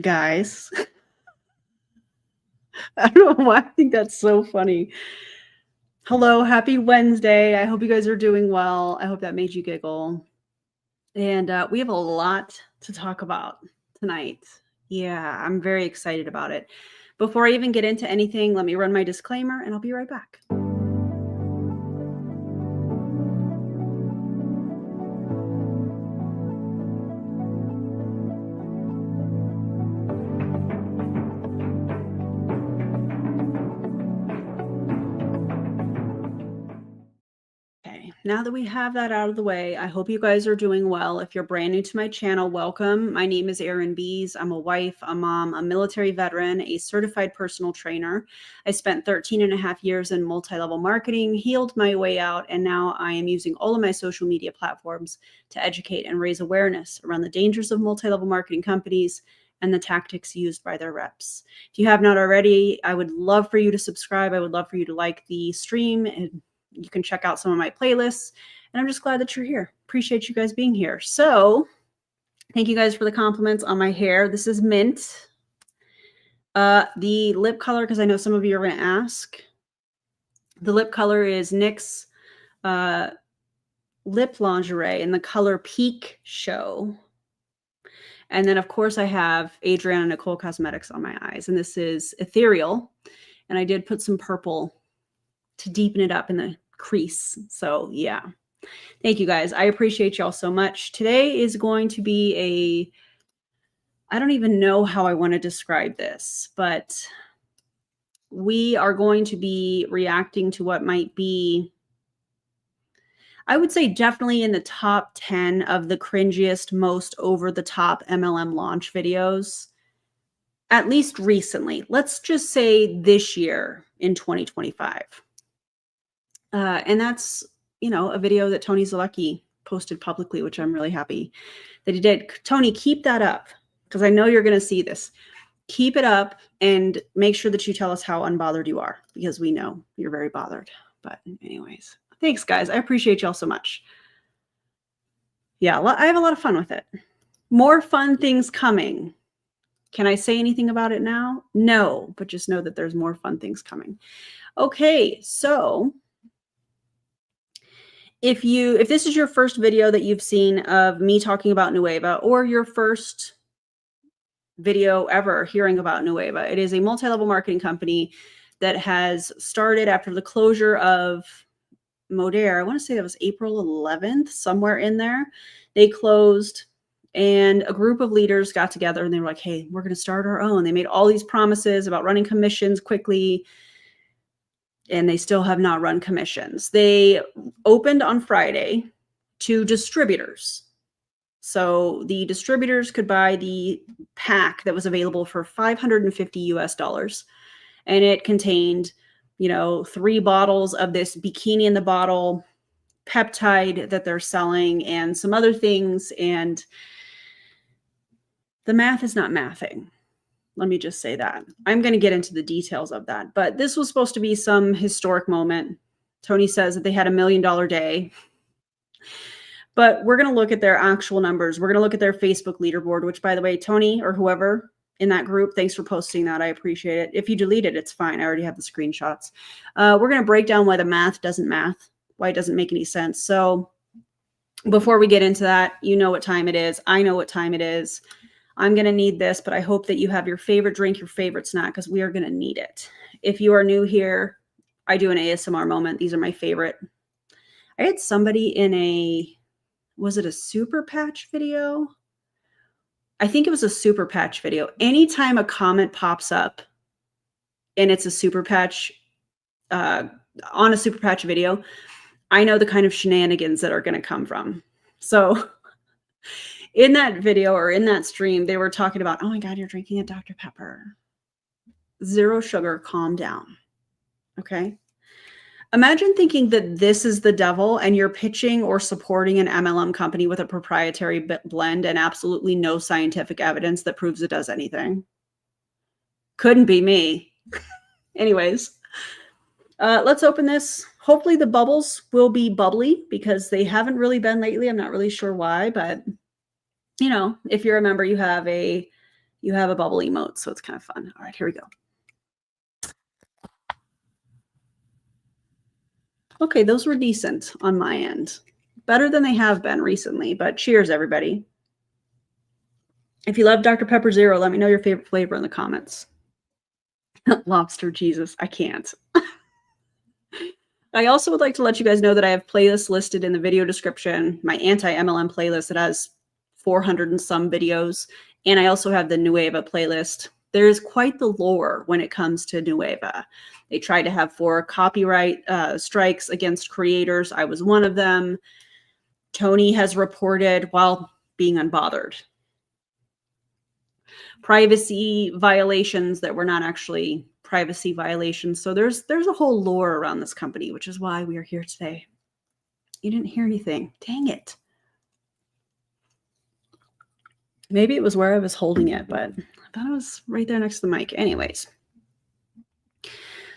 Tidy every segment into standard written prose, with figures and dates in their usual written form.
guys. I don't know why I think that's so funny. Hello, happy Wednesday. I hope you guys are doing well. I hope that made you giggle. And we have a lot to talk about tonight. Yeah, I'm very excited about it. Before I even get into anything, let me run my disclaimer and I'll be right back. Now that we have that out of the way, I hope you guys are doing well. If you're brand new to my channel, welcome. My name is Erin Bees. I'm a wife, a mom, a military veteran, a certified personal trainer. I spent 13 and a half years in multi-level marketing, healed my way out, and now I am using all of my social media platforms to educate and raise awareness around the dangers of multi-level marketing companies and the tactics used by their reps. If you have not already, I would love for you to subscribe. I would love for you to like the stream, and you can check out some of my playlists, and I'm just glad that you're here. Appreciate you guys being here. So thank you guys for the compliments on my hair. This is mint. The lip color, because I know some of you are going to ask. The lip color is NYX Lip Lingerie in the color Peak Show. And then, of course, I have Adriana Nicole Cosmetics on my eyes, and this is Ethereal. And I did put some purple to deepen it up in the crease. So yeah, thank you guys. I appreciate y'all so much. Today is going to be I don't even know how I want to describe this, but we are going to be reacting to what might be, I would say, definitely in the top 10 of the cringiest, most over-the-top MLM launch videos, at least recently. Let's just say this year in 2025. And that's, a video that Tony Zolecki posted publicly, which I'm really happy that he did. Tony, keep that up, because I know you're going to see this. Keep it up and make sure that you tell us how unbothered you are, because we know you're very bothered. But anyways, thanks, guys. I appreciate y'all so much. Yeah, I have a lot of fun with it. More fun things coming. Can I say anything about it now? No, but just know that there's more fun things coming. Okay, so if this is your first video that you've seen of me talking about Nueva, or your first video ever hearing about Nueva, it is a multi-level marketing company that has started after the closure of Modere. I want to say that was April 11th, somewhere in there. They closed, and a group of leaders got together and they were like, hey, we're going to start our own. They made all these promises about running commissions quickly, and they still have not run commissions. They opened on Friday to distributors. So the distributors could buy the pack that was available for $550 US. And it contained, 3 bottles of this bikini in the bottle peptide that they're selling and some other things. And the math is not mathing. Let me just say that. I'm going to get into the details of that. But this was supposed to be some historic moment. Tony says that they had $1 million day. But we're going to look at their actual numbers. We're going to look at their Facebook leaderboard, which, by the way, Tony or whoever in that group, thanks for posting that. I appreciate it. If you delete it, it's fine. I already have the screenshots. We're going to break down why the math doesn't math, why it doesn't make any sense. So before we get into that, you know what time it is. I know what time it is. I'm going to need this, but I hope that you have your favorite drink, your favorite snack, because we are going to need it. If you are new here, I do an ASMR moment. These are my favorite. I had somebody in was it a Super Patch video? I think it was a Super Patch video. Anytime a comment pops up and it's a Super Patch, on a Super Patch video, I know the kind of shenanigans that are going to come from. So in that video or in that stream, they were talking about, oh my God, you're drinking a Dr. Pepper. 0 sugar, calm down. Okay. Imagine thinking that this is the devil and you're pitching or supporting an MLM company with a proprietary blend and absolutely no scientific evidence that proves it does anything. Couldn't be me. Anyways, let's open this. Hopefully the bubbles will be bubbly, because they haven't really been lately. I'm not really sure why, but if you're a member, you have a You have a bubble emote, so it's kind of fun. All right, here we go. Okay, those were decent on my end. Better than they have been recently, but cheers, everybody. If you love Dr. Pepper Zero, let me know your favorite flavor in the comments. Lobster Jesus, I can't. I also would like to let you guys know that I have playlists listed in the video description, my anti-MLM playlist that has 400 and some videos, and I also have the Nueva playlist. There is quite the lore when it comes to Nueva. They tried to have 4 copyright strikes against creators. I was one of them. Tony has reported while being unbothered. Privacy violations that were not actually privacy violations. So there's a whole lore around this company, which is why we are here today. You didn't hear anything. Dang it. Maybe it was where I was holding it, but I thought it was right there next to the mic. Anyways.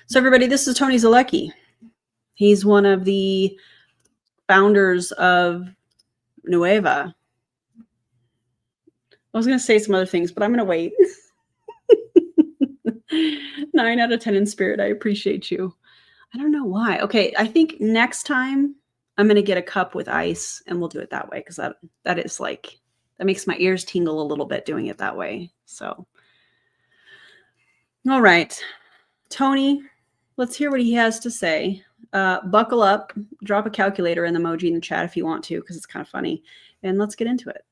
So everybody, this is Tony Zolecki. He's one of the founders of Nueva. I was going to say some other things, but I'm going to wait. 9 out of 10 in spirit. I appreciate you. I don't know why. Okay, I think next time I'm going to get a cup with ice and we'll do it that way because that is like, that makes my ears tingle a little bit doing it that way. So, all right. Tony, let's hear what he has to say. Buckle up, drop a calculator and the emoji in the chat if you want to because it's kind of funny. And let's get into it.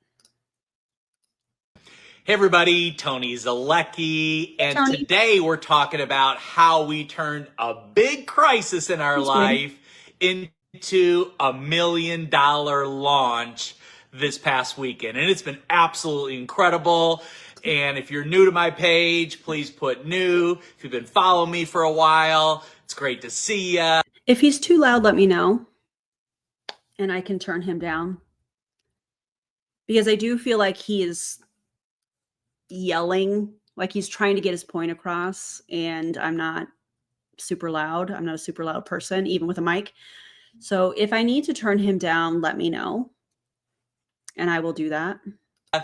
Hey everybody, Tony Zeleki, and Tony. Today we're talking about how we turned a big crisis in our life into $1 million launch this past weekend. And it's been absolutely incredible. And if you're new to my page, please put new. If you've been following me for a while, it's great to see ya. If he's too loud, let me know. And I can turn him down. Because I do feel like he is yelling, like he's trying to get his point across, and I'm not super loud. I'm not a super loud person, even with a mic. So if I need to turn him down, let me know, and I will do that.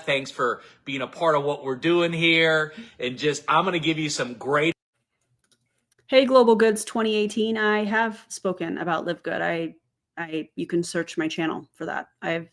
Thanks for being a part of what we're doing here, and I'm going to give you some great. Hey, Global Goods 2018. I have spoken about Live Good. You can search my channel for that. I've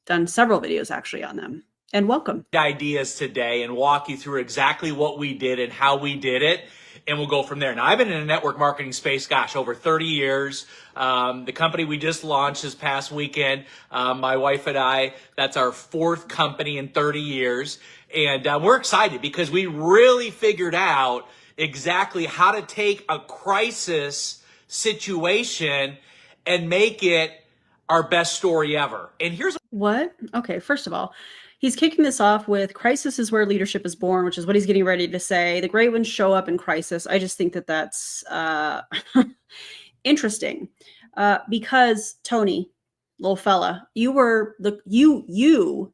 done several videos actually on them. And welcome. Ideas today and walk you through exactly what we did and how we did it. And we'll go from there. Now, I've been in the network marketing space, gosh, over 30 years. The company we just launched this past weekend, my wife and I, that's our 4th company in 30 years. And we're excited because we really figured out exactly how to take a crisis situation and make it our best story ever. And here's what? Okay, first of all, he's kicking this off with crisis is where leadership is born, which is what he's getting ready to say. The great ones show up in crisis. I just think that that's interesting because Tony, little fella, you were the you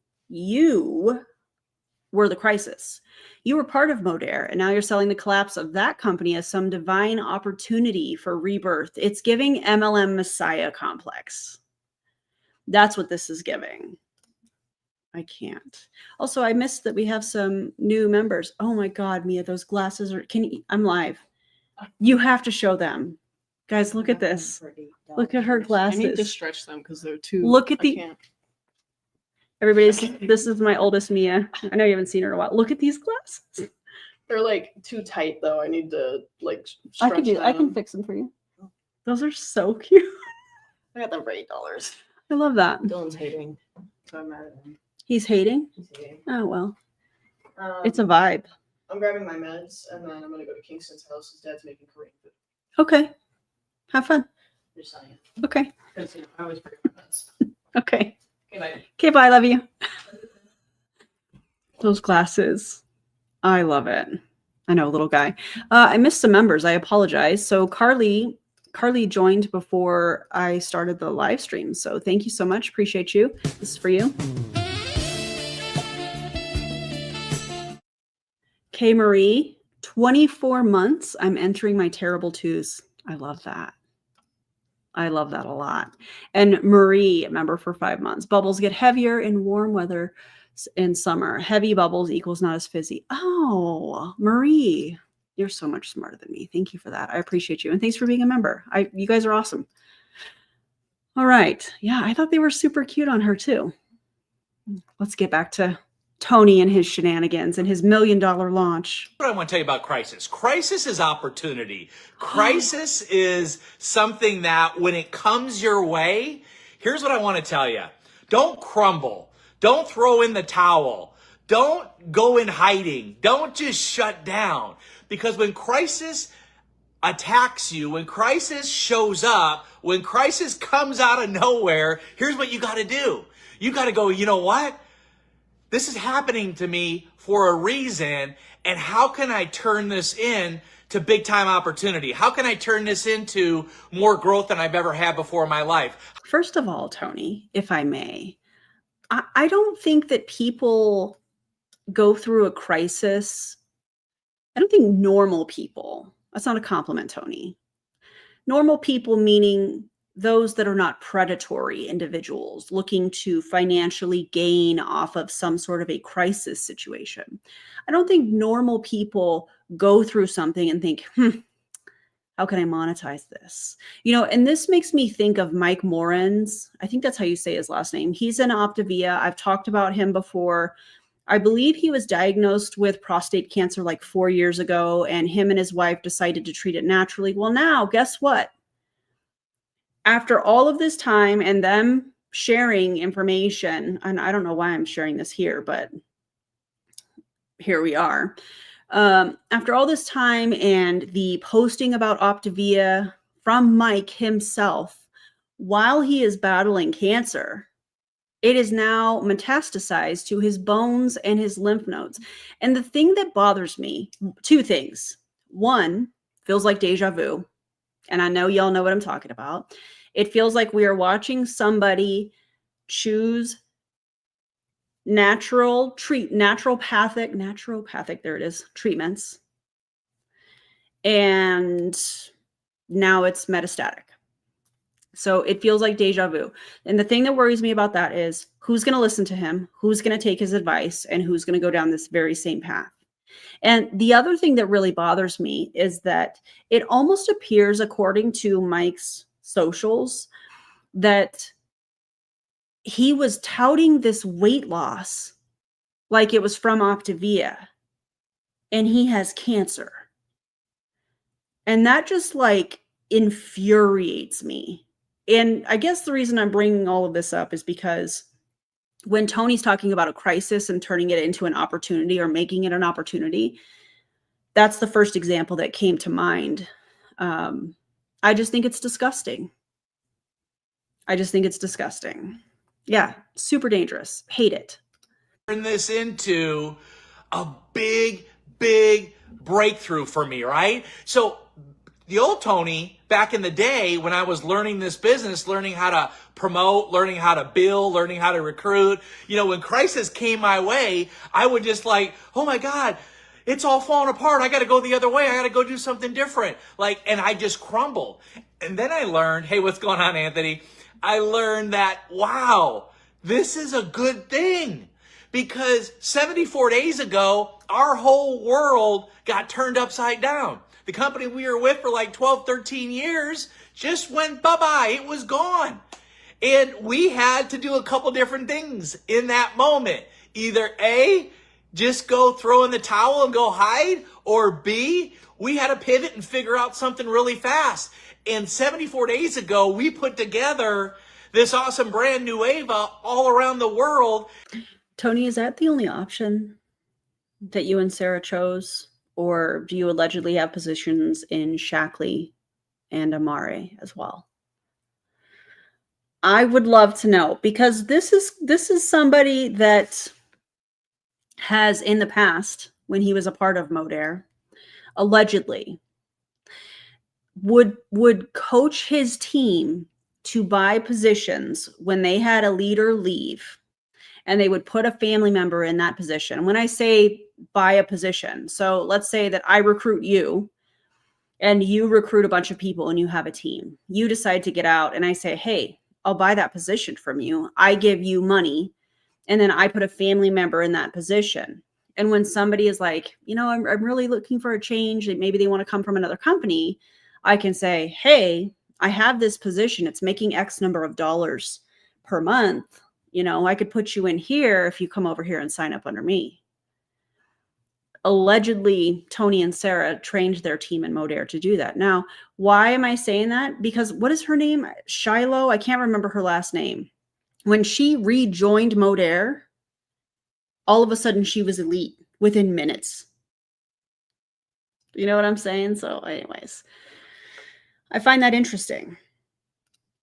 were the crisis. You were part of Modere, and now you're selling the collapse of that company as some divine opportunity for rebirth. It's giving MLM Messiah complex. That's what this is giving. I can't. Also, I missed that we have some new members. Oh my God, Mia, those glasses are, I'm live. You have to show them. Guys, look at this. Look at her glasses. I need to stretch them because they're too. Look at this is my oldest Mia. I know you haven't seen her in a while. Look at these glasses. They're like too tight though. I need to like I can fix them for you. Those are so cute. I got them for $8. I love that. Dylan's hating, so I'm mad at him. He's hating? He's hating. Oh, well. It's a vibe. I'm grabbing my meds, and then I'm going to go to Kingston's house. His dad's making Korean food. Okay. Have fun. Just saying. Okay. Because, you know, I always forget my meds. Okay. Okay, bye. Okay, bye. Love you. Those glasses. I love it. I know, little guy. I missed some members. I apologize. So Carly joined before I started the live stream. So thank you so much. Appreciate you. This is for you. K. Marie, 24 months. I'm entering my terrible twos. I love that. I love that a lot. And Marie, member for 5 months. Bubbles get heavier in warm weather. in summer. Heavy bubbles equals not as fizzy. Oh, Marie, you're so much smarter than me. Thank you for that. I appreciate you. And thanks for being a member. You guys are awesome. All right. Yeah, I thought they were super cute on her too. Let's get back to Tony and his shenanigans and his $1 million launch. What I want to tell you about crisis. Crisis is opportunity. Crisis is something that when it comes your way, here's what I want to tell you. Don't crumble. Don't throw in the towel. Don't go in hiding. Don't just shut down. Because when crisis attacks you, when crisis shows up, when crisis comes out of nowhere, here's what you got to do. You got to go, you know what? This is happening to me for a reason. And how can I turn this into big time opportunity? How can I turn this into more growth than I've ever had before in my life? First of all, Tony, if I may, I don't think that people go through a crisis. I don't think normal people, that's not a compliment, Tony. Normal people meaning those that are not predatory individuals looking to financially gain off of some sort of a crisis situation. I don't think normal people go through something and think, how can I monetize this? You know, and this makes me think of Mike Morin's. I think that's how you say his last name. He's in Optavia. I've talked about him before. I believe he was diagnosed with prostate cancer like 4 years ago, and him and his wife decided to treat it naturally. Well, now, guess what? After all of this time and them sharing information, and I don't know why I'm sharing this here, but here we are. After all this time and the posting about Optavia from Mike himself, while he is battling cancer, it is now metastasized to his bones and his lymph nodes. And the thing that bothers me, two things. One, feels like deja vu. And I know y'all know what I'm talking about. It feels like we are watching somebody choose naturopathic, there it is, treatments. And now it's metastatic. So it feels like deja vu. And the thing that worries me about that is who's going to listen to him, who's going to take his advice, and who's going to go down this very same path. And the other thing that really bothers me is that it almost appears, according to Mike's socials, that he was touting this weight loss like it was from Optavia, and he has cancer. And that just like infuriates me. And I guess the reason I'm bringing all of this up is because when Tony's talking about a crisis and turning it into an opportunity or making it an opportunity, that's the first example that came to mind. I just think it's disgusting. Yeah, super dangerous. Hate it. Turn this into a big, big breakthrough for me, right? So the old Tony, back in the day when I was learning this business, learning how to promote, learning how to build, learning how to recruit, you know, when crisis came my way, I would just like, oh my God, it's all falling apart. I got to go the other way. I got to go do something different. And I just crumbled. And then I learned, hey, what's going on, Anthony? I learned that, wow, this is a good thing. Because 74 days ago, our whole world got turned upside down. The company we were with for like 12, 13 years just went bye-bye. It was gone. And we had to do a couple different things in that moment. Either A, just go throw in the towel and go hide, or B, we had to pivot and figure out something really fast. And 74 days ago, we put together this awesome brand Nueva all around the world. Tony, is that the only option that you and Sarah chose? Or do you allegedly have positions in Shackley and Amare as well? I would love to know, because this is somebody that has in the past, when he was a part of Modere, allegedly would coach his team to buy positions when they had a leader leave, and they would put a family member in that position. When I say buy a position, so let's say that I recruit you and you recruit a bunch of people and you have a team. You decide to get out and I say, hey, I'll buy that position from you. I give you money And then I put a family member in that position. And when somebody is like, I'm really looking for a change, maybe they want to come from another company, I can say, hey, I have this position. It's making X number of dollars per month. I could put you in here if you come over here and sign up under me. Allegedly, Tony and Sarah trained their team in Modere to do that. Now, why am I saying that? Because what is her name? Shiloh? I can't remember her last name. When she rejoined Modere, all of a sudden she was elite within minutes. You know what I'm saying? So anyways, I find that interesting.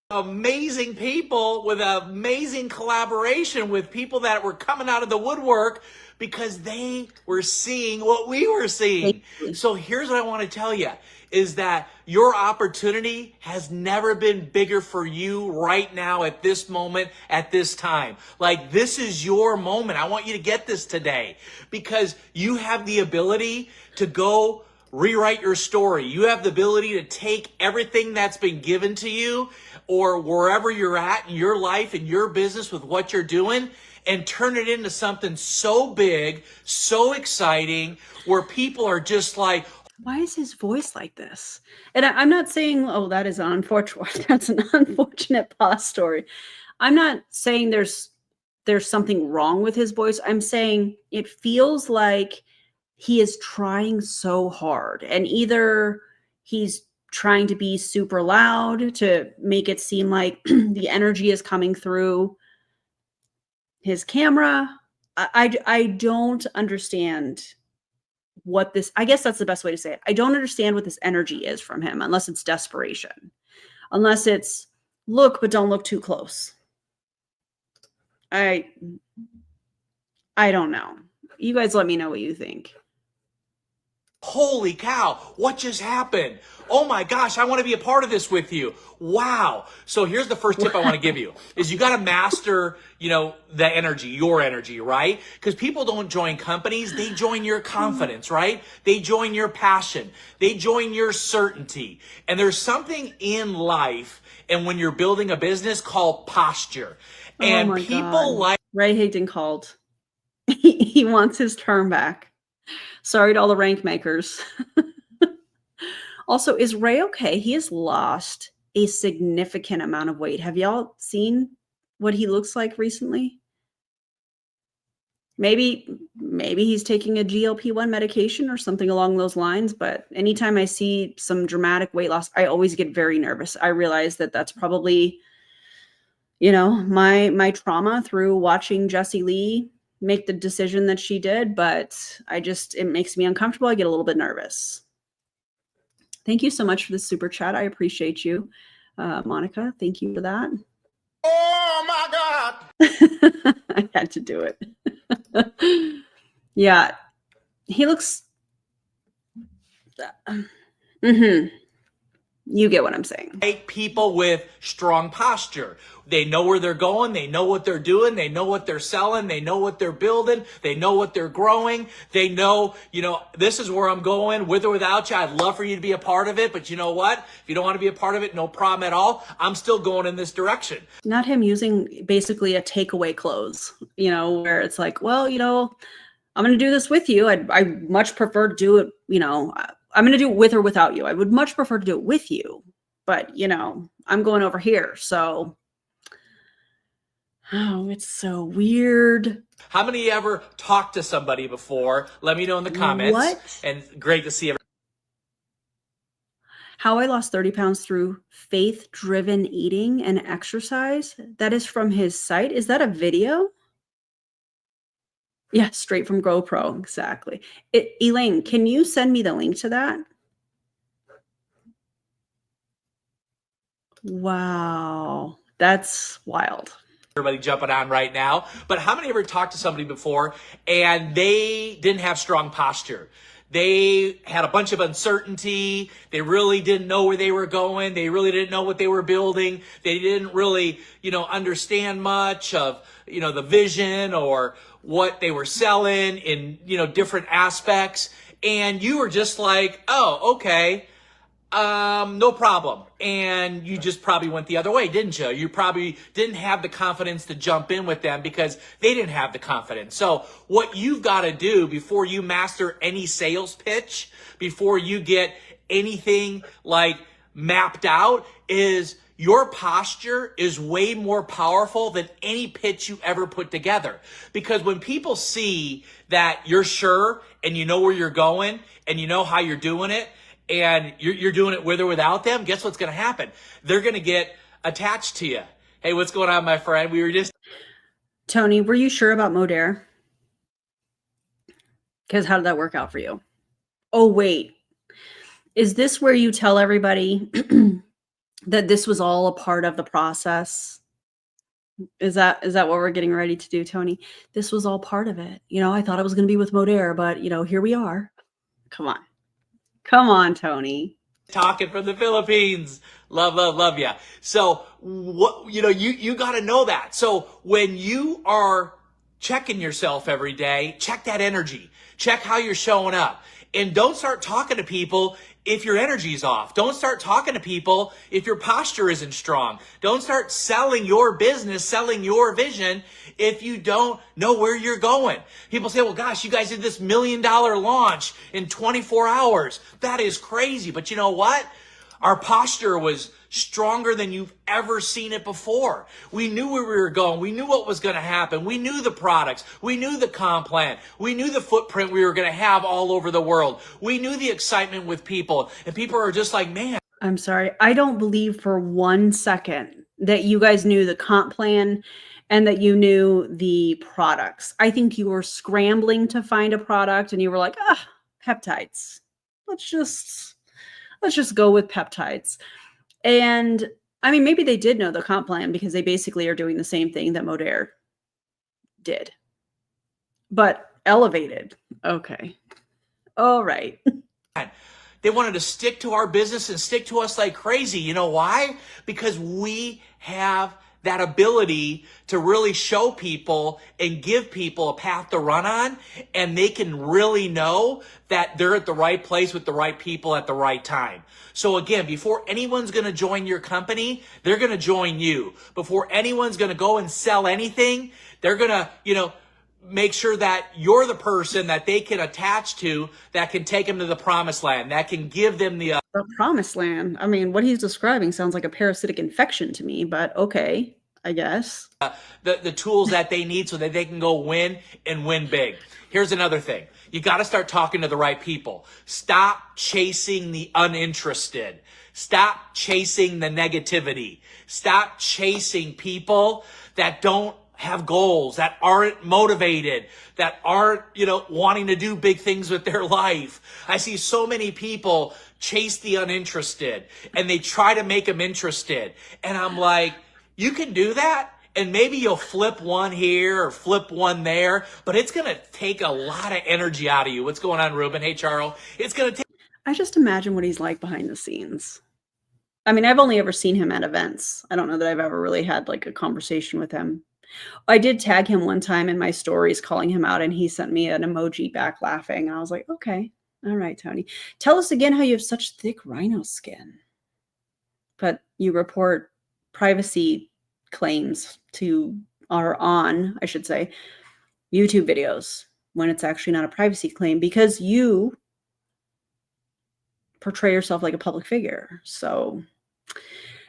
Amazing people with amazing collaboration with people that were coming out of the woodwork because they were seeing what we were seeing. So here's what I want to tell you is that your opportunity has never been bigger for you right now at this moment, at this time. Like, this is your moment. I want you to get this today because you have the ability to go rewrite your story. You have the ability to take everything that's been given to you or wherever you're at in your life and your business with what you're doing and turn it into something so big, so exciting, where people are just like, why is his voice like this? And I'm not saying, oh, that is unfortunate. That's an unfortunate past story. I'm not saying there's something wrong with his voice. I'm saying it feels like he is trying so hard, and either he's trying to be super loud to make it seem like the energy is coming through his camera. I don't understand what this, I guess that's the best way to say it. I don't understand what this energy is from him, unless it's desperation, unless it's look, but don't look too close. I don't know. You guys let me know what you think. holy cow, what just happened? Oh my gosh, I want to be a part of this with you. Wow. So here's the first tip I want to give you is you got to master, the energy, your energy, right? Because people don't join companies. They join your confidence, right? They join your passion. They join your certainty. And there's something in life and when you're building a business called posture. And people like Ray Higdon called. He wants his term back. Sorry to all the rank makers. Also, is Ray okay? He has lost a significant amount of weight. Have y'all seen what he looks like recently? Maybe he's taking a GLP-1 medication or something along those lines. But anytime I see some dramatic weight loss, I always get very nervous. I realize that that's probably, my trauma through watching Jessie Lee make the decision that she did, but it makes me uncomfortable. I get a little bit nervous. Thank you so much for the super chat. I appreciate you. Monica, thank you for that. Oh my God. I had to do it. Yeah. He looks, you get what I'm saying. People with strong posture. They know where they're going. They know what they're doing. They know what they're selling. They know what they're building. They know what they're growing. They know, this is where I'm going with or without you. I'd love for you to be a part of it. But you know what? If you don't want to be a part of it, no problem at all. I'm still going in this direction. Not him using basically a takeaway close, where it's like, well, I'm going to do this with you. I much prefer to do it, I'm going to do it with or without you. I would much prefer to do it with you, but I'm going over here. So, it's so weird. How many of you ever talked to somebody before? Let me know in the comments. What? And great to see everybody. How I lost 30 pounds through faith-driven eating and exercise. That is from his site. Is that a video? Yeah, straight from GoPro. Exactly. Elaine, can you send me the link to that? Wow. That's wild. Everybody jumping on right now. But how many ever talked to somebody before and they didn't have strong posture? They had a bunch of uncertainty. They really didn't know where they were going. They really didn't know what they were building. They didn't really, understand much of, the vision or what they were selling in, different aspects. And you were just like, oh, okay. no problem. And you just probably went the other way, didn't you? You probably didn't have the confidence to jump in with them because they didn't have the confidence. So what you've got to do before you master any sales pitch, before you get anything like mapped out, is your posture is way more powerful than any pitch you ever put together. Because when people see that you're sure and you know where you're going and you know how you're doing it, and you're doing it with or without them, guess what's going to happen? They're going to get attached to you. Hey, what's going on, my friend? We were just... Tony, were you sure about Modere? Because how did that work out for you? Oh, wait. Is this where you tell everybody that this was all a part of the process? Is that what we're getting ready to do, Tony? This was all part of it. You know, I thought I was going to be with Modere, but, you know, here we are. Come on. Come on, Tony. Talking from the Philippines. Love ya. So what, you got to know that. So when you are checking yourself every day, check that energy, check how you're showing up, and don't start talking to people if your energy's off. Don't start talking to people if your posture isn't strong. Don't start selling your business, selling your vision if you don't know where you're going. People say, well, gosh, you guys did this $1 million launch in 24 hours. That is crazy. But you know what? Our posture was stronger than you've ever seen it before. We knew where we were going. We knew what was going to happen. We knew the products. We knew the comp plan. We knew the footprint we were going to have all over the world. We knew the excitement with people. And people are just like, man. I'm sorry. I don't believe for 1 second that you guys knew the comp plan and that you knew the products. I think you were scrambling to find a product and you were like, peptides. Let's just go with peptides. And I mean, maybe they did know the comp plan because they basically are doing the same thing that Modere did, but elevated. Okay. All right. They wanted to stick to our business and stick to us like crazy. You know why? Because we have that ability to really show people and give people a path to run on, and they can really know that they're at the right place with the right people at the right time. So again, before anyone's going to join your company, they're going to join you. Before anyone's going to go and sell anything, they're going to, make sure that you're the person that they can attach to, that can take them to the promised land, that can give them the promised land. I mean, what he's describing sounds like a parasitic infection to me, but okay, I guess. The tools that they need so that they can go win and win big. Here's another thing. You got to start talking to the right people. Stop chasing the uninterested. Stop chasing the negativity. Stop chasing people that don't have goals, that aren't motivated, that aren't, wanting to do big things with their life. I see so many people chase the uninterested and they try to make them interested. And I'm like, you can do that. And maybe you'll flip one here or flip one there, but it's going to take a lot of energy out of you. What's going on, Ruben? Hey, Charles. It's going to take. I just imagine what he's like behind the scenes. I mean, I've only ever seen him at events. I don't know that I've ever really had like a conversation with him. I did tag him one time in my stories calling him out, and he sent me an emoji back laughing. And I was like, okay, all right, Tony. Tell us again how you have such thick rhino skin. But you report privacy claims on YouTube videos when it's actually not a privacy claim because you portray yourself like a public figure. So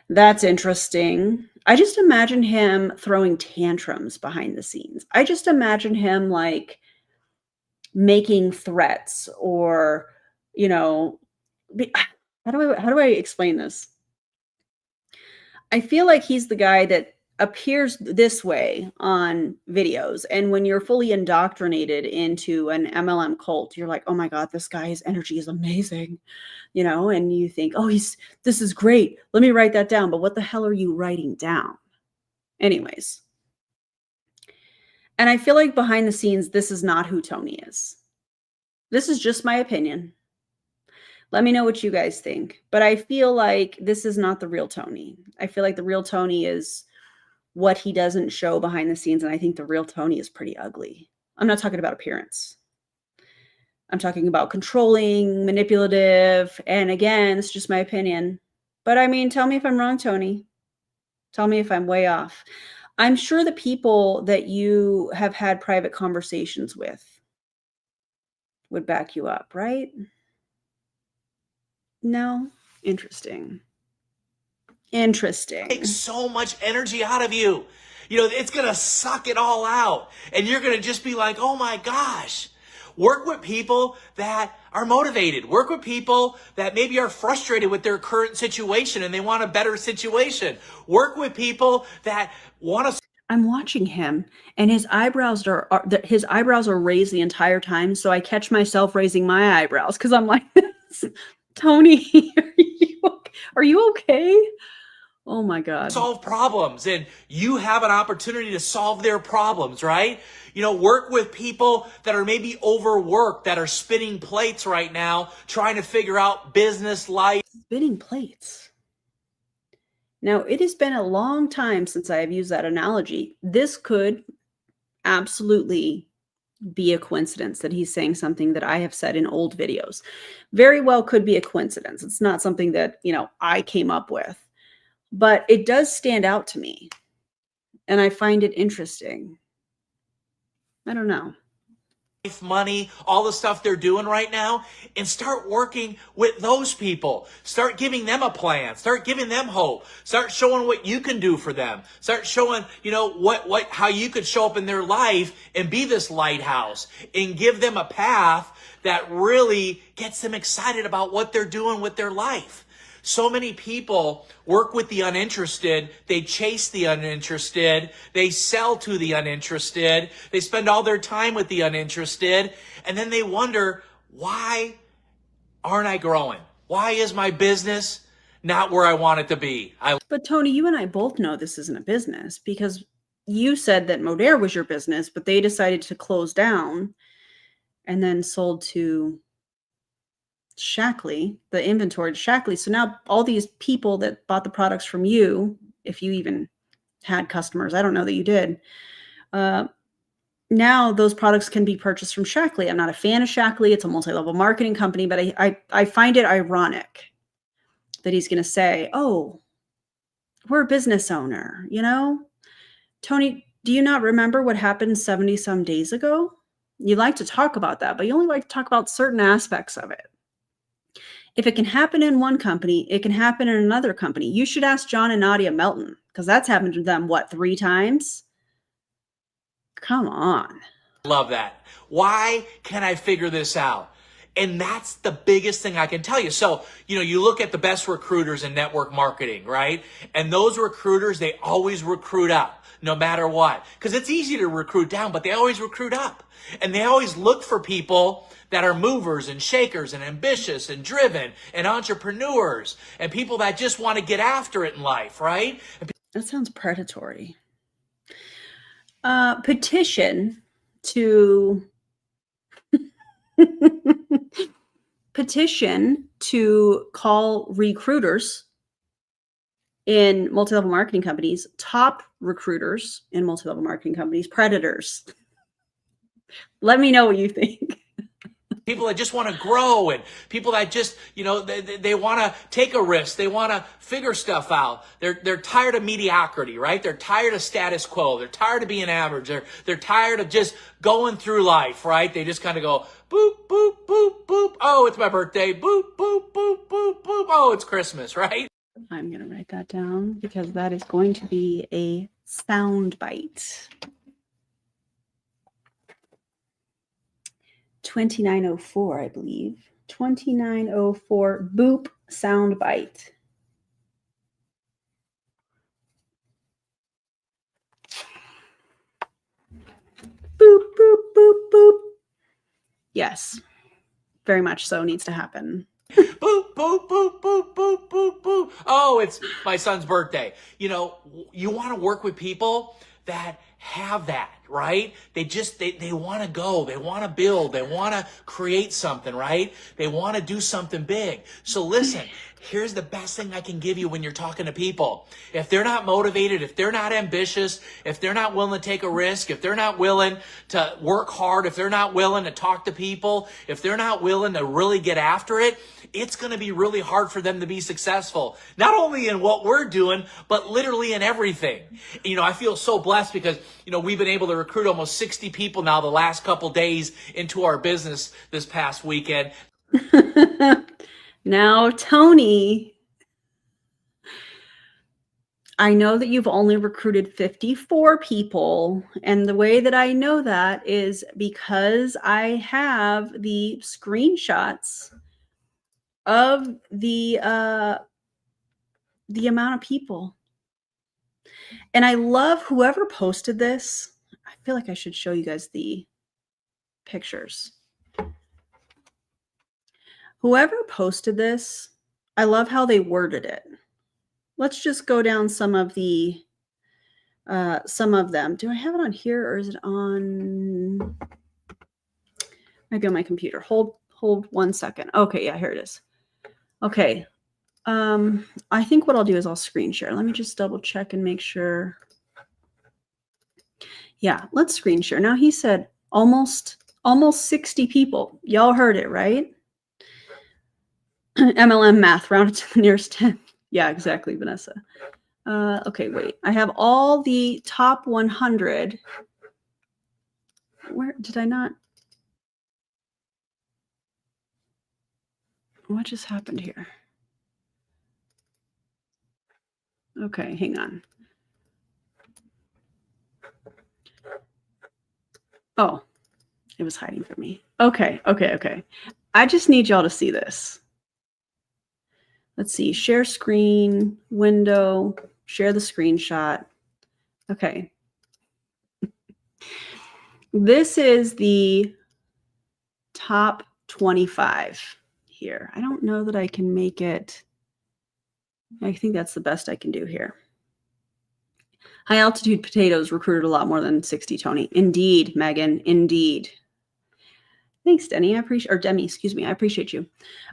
that's interesting. I just imagine him throwing tantrums behind the scenes. I just imagine him like making threats or, how do I explain this? I feel like he's the guy that appears this way on videos. And when you're fully indoctrinated into an MLM cult, you're like, oh my God, this guy's energy is amazing. And you think, oh, this is great. Let me write that down. But what the hell are you writing down? Anyways. And I feel like behind the scenes, this is not who Tony is. This is just my opinion. Let me know what you guys think. But I feel like this is not the real Tony. I feel like the real Tony is what he doesn't show behind the scenes. And I think the real Tony is pretty ugly. I'm not talking about appearance. I'm talking about controlling, manipulative, and again, it's just my opinion. But I mean, tell me if I'm wrong, Tony. Tell me if I'm way off. I'm sure the people that you have had private conversations with would back you up, right? No? Interesting. Interesting. Takes so much energy out of you. You know, it's going to suck it all out. And you're going to just be like, oh my gosh. Work with people that are motivated. Work with people that maybe are frustrated with their current situation and they want a better situation. Work with people that want to. I'm watching him and his eyebrows are raised the entire time. So I catch myself raising my eyebrows because I'm like, Tony, are you okay? Oh my God. Solve problems, and you have an opportunity to solve their problems, right? You know, work with people that are maybe overworked, that are spinning plates right now, trying to figure out business life. Spinning plates. Now, it has been a long time since I have used that analogy. This could absolutely be a coincidence that he's saying something that I have said in old videos. Very well could be a coincidence. It's not something that, I came up with. But it does stand out to me, and I find it interesting. I don't know. Money, all the stuff they're doing right now, and start working with those people. Start giving them a plan. Start giving them hope. Start showing what you can do for them. Start showing, how you could show up in their life and be this lighthouse and give them a path that really gets them excited about what they're doing with their life. So many people work with the uninterested. They chase the uninterested. They sell to the uninterested. They spend all their time with the uninterested. And then they wonder, why aren't I growing? Why is my business not where I want it to be? But Tony, you and I both know this isn't a business because you said that Modere was your business, but they decided to close down and then sold to Shackley, the inventory to Shackley. So now all these people that bought the products from you, if you even had customers, I don't know that you did. Now those products can be purchased from Shackley. I'm not a fan of Shackley. It's a multi-level marketing company, but I find it ironic that he's going to say, oh, we're a business owner, Tony, do you not remember what happened 70 some days ago? You like to talk about that, but you only like to talk about certain aspects of it. If it can happen in one company, it can happen in another company. You should ask John and Nadia Melton, because that's happened to them, 3 times? Come on. Love that. Why can I figure this out? And that's the biggest thing I can tell you. So, you look at the best recruiters in network marketing, right? And those recruiters, they always recruit up no matter what. Because it's easy to recruit down, but they always recruit up. And they always look for people that are movers and shakers and ambitious and driven and entrepreneurs and people that just want to get after it in life, right? That sounds predatory. Petition to call recruiters in multi-level marketing companies, top recruiters in multi-level marketing companies, predators. Let me know what you think. People that just want to grow and people that just, they want to take a risk. They want to figure stuff out. They're tired of mediocrity, right? They're tired of status quo. They're tired of being average. They're tired of just going through life, right? They just kind of go boop, boop, boop, boop. Oh, it's my birthday. Boop, boop, boop, boop, boop. Oh, it's Christmas, right? I'm going to write that down because that is going to be a sound bite. 2904, I believe. 2904 boop sound bite. Boop, boop, boop, boop. Yes, very much so needs to happen. Boop, boop, boop, boop, boop, boop, boop. Oh, it's my son's birthday. You want to work with people that have that, right? They want to go, they want to build, they want to create something, right? They want to do something big. So listen, here's the best thing I can give you when you're talking to people. If they're not motivated, if they're not ambitious, if they're not willing to take a risk, if they're not willing to work hard, if they're not willing to talk to people, if they're not willing to really get after it, it's going to be really hard for them to be successful. Not only in what we're doing, but literally in everything. You know, I feel so blessed because, you know, we've been able to recruit almost 60 people now the last couple days into our business this past weekend. Now, Tony, I know that you've only recruited 54 people. And the way that I know that is because I have the screenshots of the amount of people. And I love whoever posted this. I feel like I should show you guys the pictures. Whoever posted this, I love how they worded it. Let's just go down some of them. Do I have it on here or is it on? Maybe on my computer. Hold 1 second. Okay, yeah, here it is. Okay. I think what I'll do is I'll screen share. Let me just double check and make sure. Yeah, let's screen share. Now he said almost 60 people. Y'all heard it, right? MLM math rounded to the nearest 10. Yeah, exactly, Vanessa. Okay, wait. I have all the top 100. Where did I not? What just happened here? Okay, hang on. Oh, it was hiding from me. Okay. I just need y'all to see this. Let's see, share screen, window, share the screenshot. Okay. This is the top 25 here. I don't know that I can make it. I think that's the best I can do here. High altitude potatoes recruited a lot more than 60, Tony. Indeed, Megan, indeed. Thanks, Denny. Demi, excuse me. I appreciate you.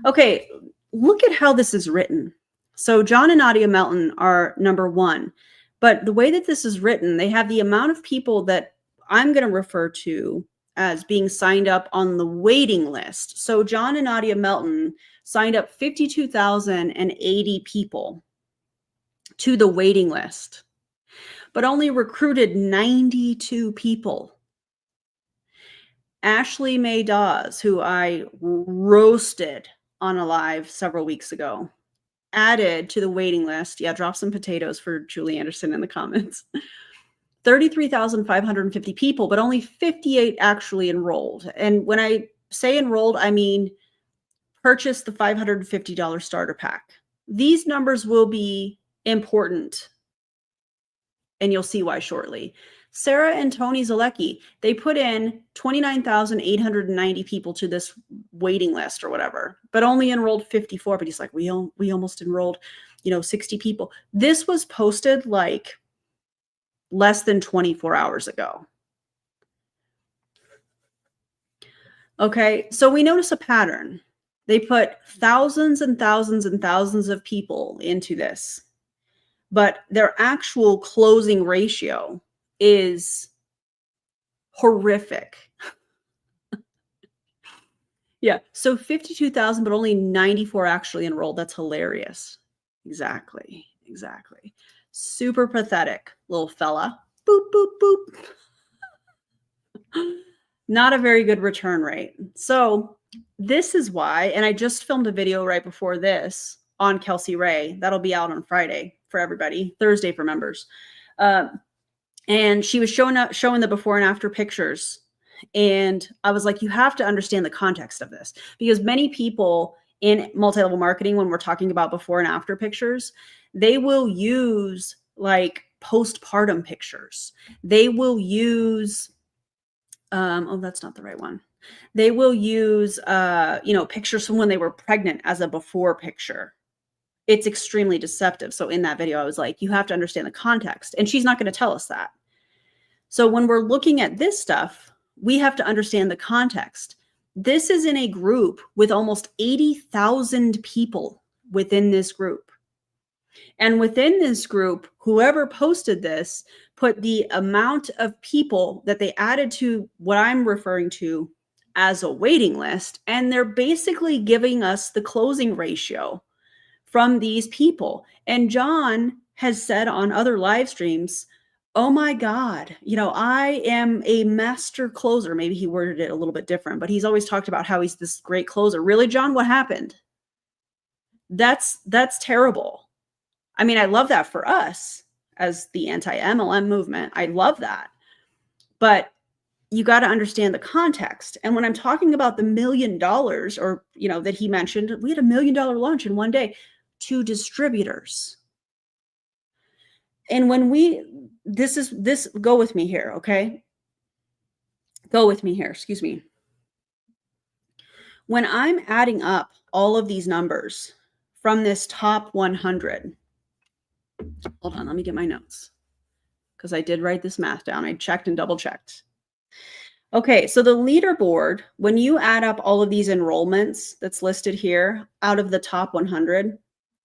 Okay, look at how this is written. So John and Nadia Melton are number 1. But the way that this is written, they have the amount of people that I'm going to refer to as being signed up on the waiting list. So John and Nadia Melton signed up 52,080 people to the waiting list, but only recruited 92 people. Ashley Mae Dawes, who I roasted on a live several weeks ago, added to the waiting list. Yeah, drop some potatoes for Julie Anderson in the comments. 33,550 people, but only 58 actually enrolled. And when I say enrolled, I mean purchase the $550 starter pack. These numbers will be important, and you'll see why shortly. Sarah and Tony Zolecki, they put in 29,890 people to this waiting list or whatever, but only enrolled 54. But he's like, we almost enrolled, 60 people. This was posted like less than 24 hours ago. Okay, so we notice a pattern. They put thousands and thousands and thousands of people into this, but their actual closing ratio is horrific. Yeah, so 52,000, but only 94 actually enrolled. That's hilarious. Exactly. Super pathetic, little fella. Boop, boop, boop. Not a very good return rate. So this is why, and I just filmed a video right before this on Kelsey Ray. That'll be out on Friday for everybody, Thursday for members. And she was showing the before and after pictures. And I was like, you have to understand the context of this, because many people in multi-level marketing, when we're talking about before and after pictures, they will use like postpartum pictures. They will use, oh, that's not the right one. They will use, pictures from when they were pregnant as a before picture. It's extremely deceptive. So in that video, I was like, you have to understand the context. And she's not going to tell us that. So when we're looking at this stuff, we have to understand the context. This is in a group with almost 80,000 people within this group. And within this group, whoever posted this put the amount of people that they added to what I'm referring to as a waiting list. And they're basically giving us the closing ratio from these people. And John has said on other live streams, oh my God, I am a master closer. Maybe he worded it a little bit different, but he's always talked about how he's this great closer. Really, John, what happened? That's terrible. I mean, I love that for us as the anti-MLM movement. I love that. But you got to understand the context. And when I'm talking about the $1 million or, that he mentioned, we had $1 million launch in one day to distributors. And when go with me here, okay? Go with me here, excuse me. When I'm adding up all of these numbers from this top 100, hold on, let me get my notes because I did write this math down. I checked and double checked. Okay, so the leaderboard, when you add up all of these enrollments that's listed here out of the top 100,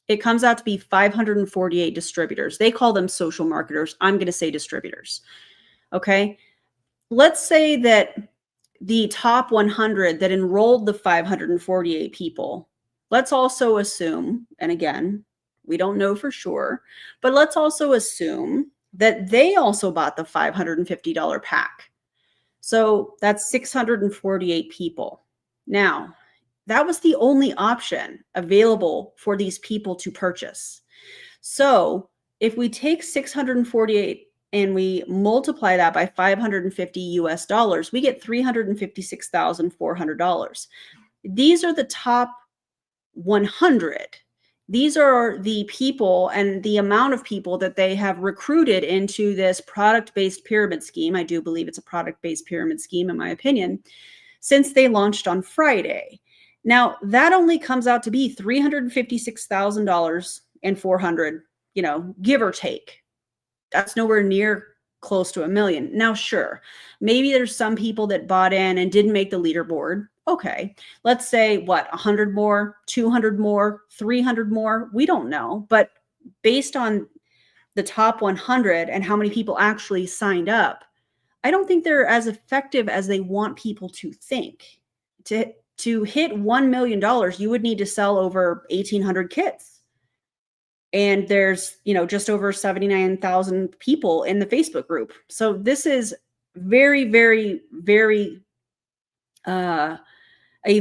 it comes out to be 548 distributors. They call them social marketers. I'm going to say distributors. Okay, let's say that the top 100 that enrolled the 548 people, let's also assume, and again, we don't know for sure, but let's also assume that they also bought the $550 pack. So that's 648 people. Now, that was the only option available for these people to purchase. So if we take 648 and we multiply that by 550 US dollars, we get $356,400. These are the top 100. These are the people and the amount of people that they have recruited into this product-based pyramid scheme. I do believe it's a product-based pyramid scheme, in my opinion, since they launched on Friday. Now, that only comes out to be $356,000 and $400, give or take. That's nowhere near close to $1 million. Now, sure, maybe there's some people that bought in and didn't make the leaderboard. Okay, let's say 100 more, 200 more, 300 more. We don't know. But based on the top 100 and how many people actually signed up, I don't think they're as effective as they want people to think. To hit $1 million, you would need to sell over 1,800 kits. And there's, just over 79,000 people in the Facebook group. So this is very, very, very, a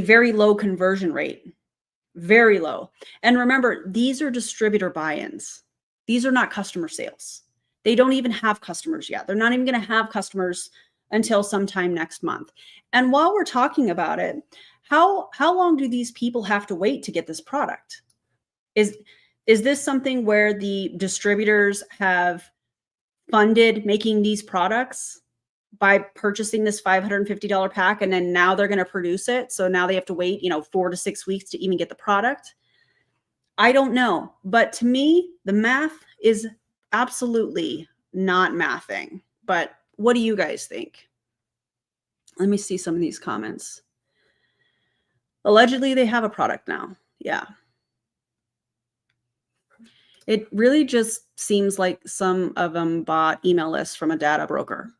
very low conversion rate, very low. And remember, these are distributor buy-ins. These are not customer sales. They don't even have customers yet. They're not even going to have customers until sometime next month. And while we're talking about it, how long do these people have to wait to get this product? Is this something where the distributors have funded making these products by purchasing this $550 pack, and then now they're going to produce it? So now they have to wait, 4 to 6 weeks to even get the product. I don't know. But to me, the math is absolutely not mathing. But what do you guys think? Let me see some of these comments. Allegedly, they have a product now. Yeah. It really just seems like some of them bought email lists from a data broker.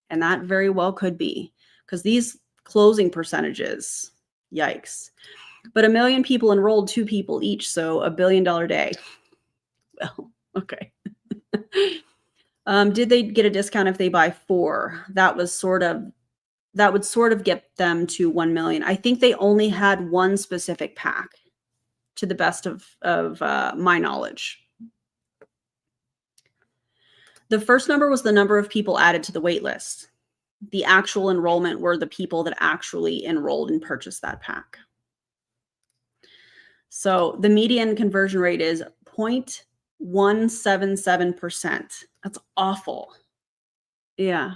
And that very well could be, because these closing percentages, yikes. But 1 million people enrolled 2 people each, so $1 billion day. Well, okay. Did they get a discount if they buy 4? That would sort of get them to 1 million. I think they only had one specific pack, to the best of my knowledge. The first number was the number of people added to the wait list. The actual enrollment were the people that actually enrolled and purchased that pack. So the median conversion rate is 0.177%. That's awful. Yeah.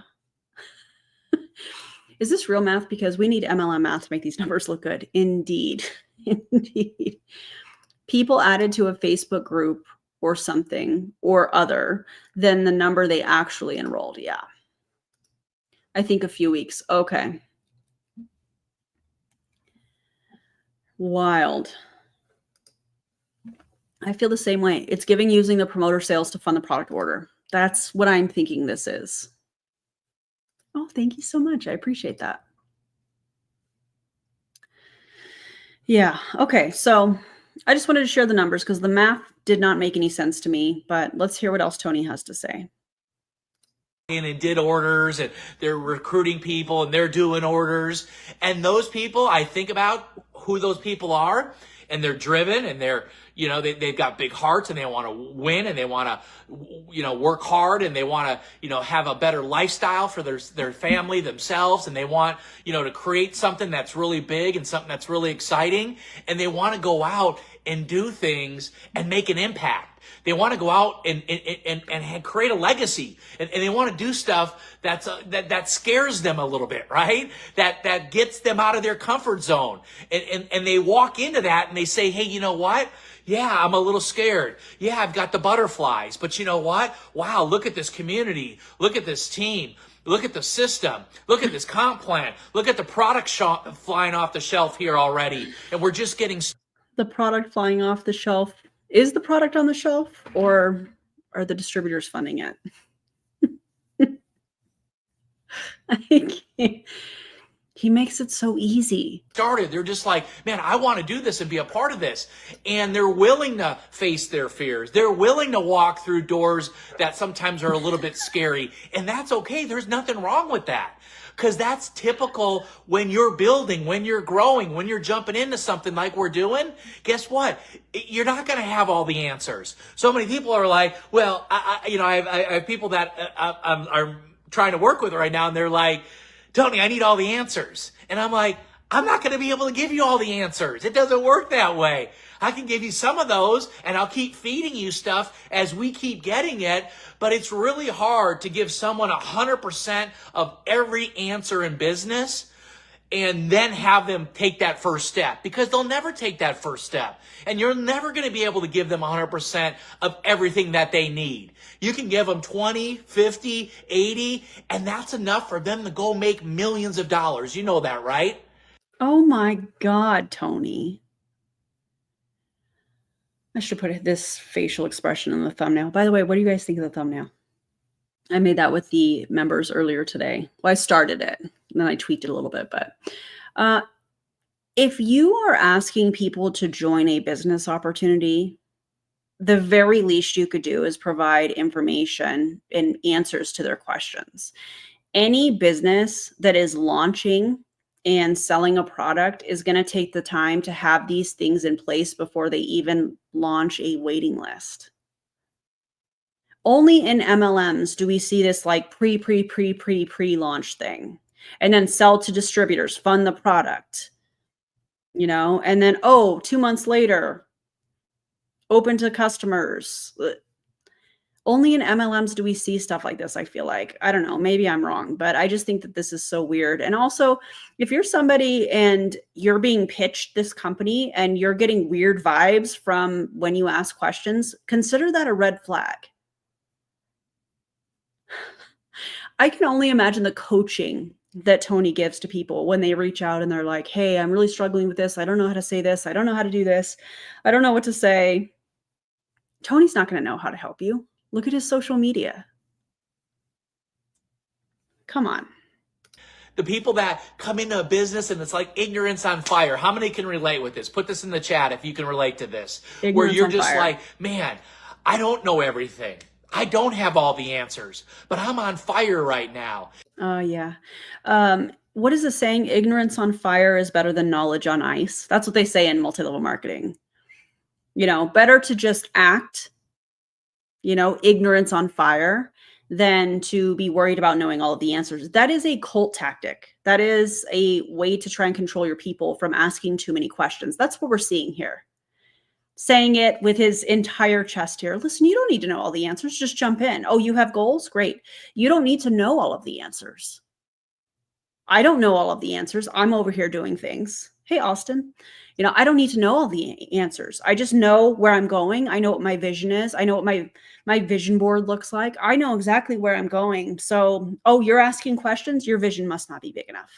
Is this real math? Because we need MLM math to make these numbers look good. Indeed. Indeed. People added to a Facebook group or something or other than the number they actually enrolled. Yeah. I think a few weeks. Okay. Wild. I feel the same way. It's giving using the promoter sales to fund the product order. That's what I'm thinking this is. Oh, thank you so much. I appreciate that. Yeah. Okay. So I just wanted to share the numbers because the math did not make any sense to me, but let's hear what else Tony has to say. And did orders, and they're recruiting people, and they're doing orders. And those people, I think about who those people are, and they're driven, and they're, you know, they've got big hearts, and they want to win, and they want to, you know, work hard, and they want to, you know, have a better lifestyle for their family, themselves, and they want, you know, to create something that's really big and something that's really exciting, and they want to go out and do things and make an impact. They want to go out and create a legacy, and they want to do stuff that scares them a little bit, right? That gets them out of their comfort zone, and they walk into that and they say, hey, you know what? Yeah, I'm a little scared. Yeah, I've got the butterflies, but you know what? Wow, look at this community. Look at this team. Look at the system. Look at this comp plan. Look at the product flying off the shelf here already, and we're just getting the product flying off the shelf. Is the product on the shelf, or are the distributors funding it? He makes it so easy. Started. They're just like, man, I want to do this and be a part of this. And they're willing to face their fears. They're willing to walk through doors that sometimes are a little bit scary. And that's okay. There's nothing wrong with that. Because that's typical when you're building, when you're growing, when you're jumping into something like we're doing. Guess what? You're not going to have all the answers. So many people are like, well, I have people that I'm trying to work with right now, and they're like, Tony, I need all the answers. And I'm like, I'm not going to be able to give you all the answers. It doesn't work that way. I can give you some of those, and I'll keep feeding you stuff as we keep getting it. But it's really hard to give someone 100% of every answer in business and then have them take that first step, because they'll never take that first step. And you're never going to be able to give them 100% of everything that they need. You can give them 20, 50, 80, and that's enough for them to go make millions of dollars. You know that, right? Oh my God, Tony. I should put this facial expression in the thumbnail. By the way, what do you guys think of the thumbnail? I made that with the members earlier today. Well, I started it, and then I tweaked it a little bit. But if you are asking people to join a business opportunity, the very least you could do is provide information and answers to their questions. Any business that is launching and selling a product is going to take the time to have these things in place before they even launch a waiting list. Only in MLMs do we see this like pre-launch thing, and then sell to distributors, fund the product, you know, and then, 2 months later, open to customers. Only in MLMs do we see stuff like this, I feel like. I don't know, maybe I'm wrong, but I just think that this is so weird. And also, if you're somebody and you're being pitched this company and you're getting weird vibes from when you ask questions, consider that a red flag. I can only imagine the coaching that Tony gives to people when they reach out and they're like, hey, I'm really struggling with this. I don't know how to say this. I don't know how to do this. I don't know what to say. Tony's not going to know how to help you. Look at his social media. Come on. The people that come into a business and it's like ignorance on fire. How many can relate with this? Put this in the chat if you can relate to this. Ignorance where you're on just fire. like, man, I don't know everything. I don't have all the answers, but I'm on fire right now. Oh, yeah. What is the saying? Ignorance on fire is better than knowledge on ice. That's what they say in multi-level marketing. You know, better to just act, you know, ignorance on fire than to be worried about knowing all of the answers. That is a cult tactic. That is a way to try and control your people from asking too many questions. That's what we're seeing here. Saying it with his entire chest here. Listen, you don't need to know all the answers. Just jump in. Oh, you have goals? Great. You don't need to know all of the answers. I don't know all of the answers. I'm over here doing things. Hey, Austin, I don't need to know all the answers. I just know where I'm going. I know what my vision is. I know what my vision board looks like. I know exactly where I'm going. So, oh, you're asking questions? Your vision must not be big enough.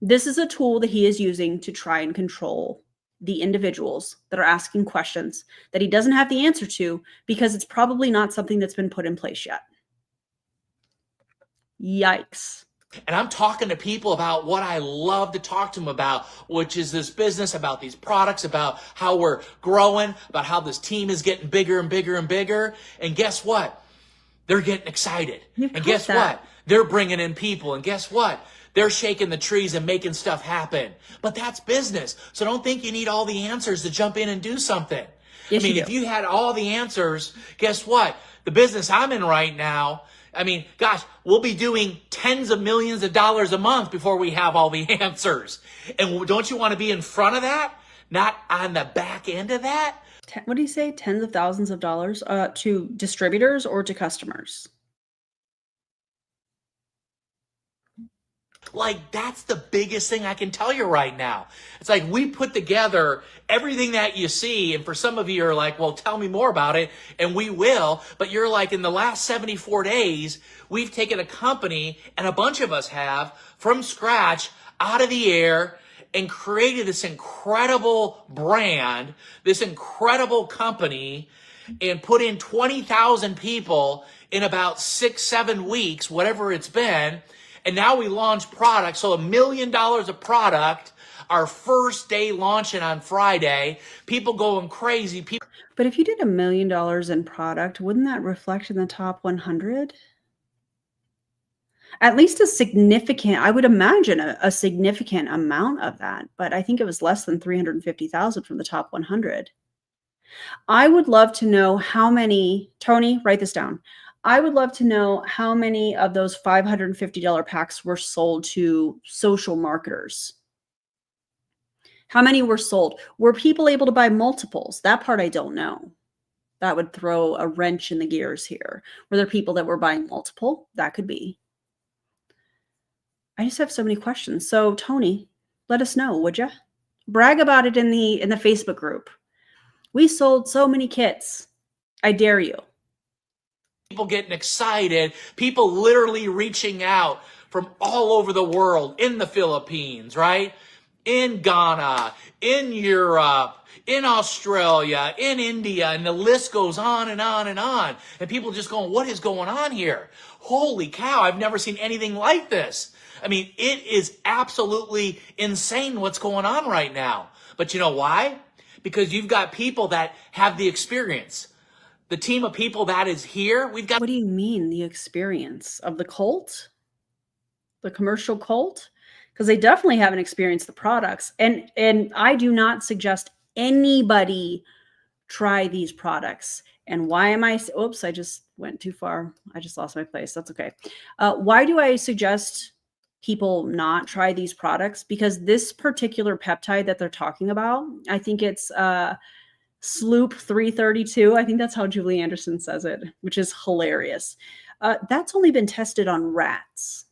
This is a tool that he is using to try and control the individuals that are asking questions that he doesn't have the answer to because it's probably not something that's been put in place yet. Yikes. And I'm talking to people about what I love to talk to them about, which is this business, about these products, about how we're growing, about how this team is getting bigger and bigger and bigger. And guess what? They're getting excited. And guess what? They're bringing in people. And guess what? They're shaking the trees and making stuff happen. But that's business. So don't think you need all the answers to jump in and do something. Yes, I mean, if you had all the answers, guess what? The business I'm in right now, I mean, gosh, we'll be doing tens of millions of dollars a month before we have all the answers. And don't you want to be in front of that? Not on the back end of that? What do you say? Tens of thousands of dollars to distributors or to customers? Like, that's the biggest thing I can tell you right now. It's like we put together everything that you see, and for some of you are like, well, tell me more about it, and we will, but you're like, in the last 74 days, we've taken a company, and a bunch of us have, from scratch, out of the air, and created this incredible brand, this incredible company, and put in 20,000 people in about 6-7 weeks, whatever it's been. And now we launch products. So $1 million of product, our first day launching on Friday, people going crazy. But if you did $1 million in product, wouldn't that reflect in the top 100? At least a significant, I would imagine a significant amount of that, but I think it was less than 350,000 from the top 100. I would love to know how many, Tony, write this down. I would love to know how many of those $550 packs were sold to social marketers. How many were sold? Were people able to buy multiples? That part I don't know. That would throw a wrench in the gears here. Were there people that were buying multiple? That could be. I just have so many questions. So Tony, let us know, would you? Brag about it in the Facebook group. We sold so many kits. I dare you. People getting excited, people literally reaching out from all over the world, in the Philippines, right? In Ghana, in Europe, in Australia, in India, and the list goes on and on and on. And people just going, what is going on here? Holy cow, I've never seen anything like this. I mean, it is absolutely insane what's going on right now. But you know why? Because you've got people that have the experience. The team of people that is here, we've got... What do you mean, the experience of the cult? The commercial cult? Because they definitely haven't experienced the products. And I do not suggest anybody try these products. And why am I... Oops, I just went too far. I just lost my place. That's okay. Why do I suggest people not try these products? Because this particular peptide that they're talking about, I think it's... Sloop 332. I think that's how Julie Anderson says it, which is hilarious. That's only been tested on rats.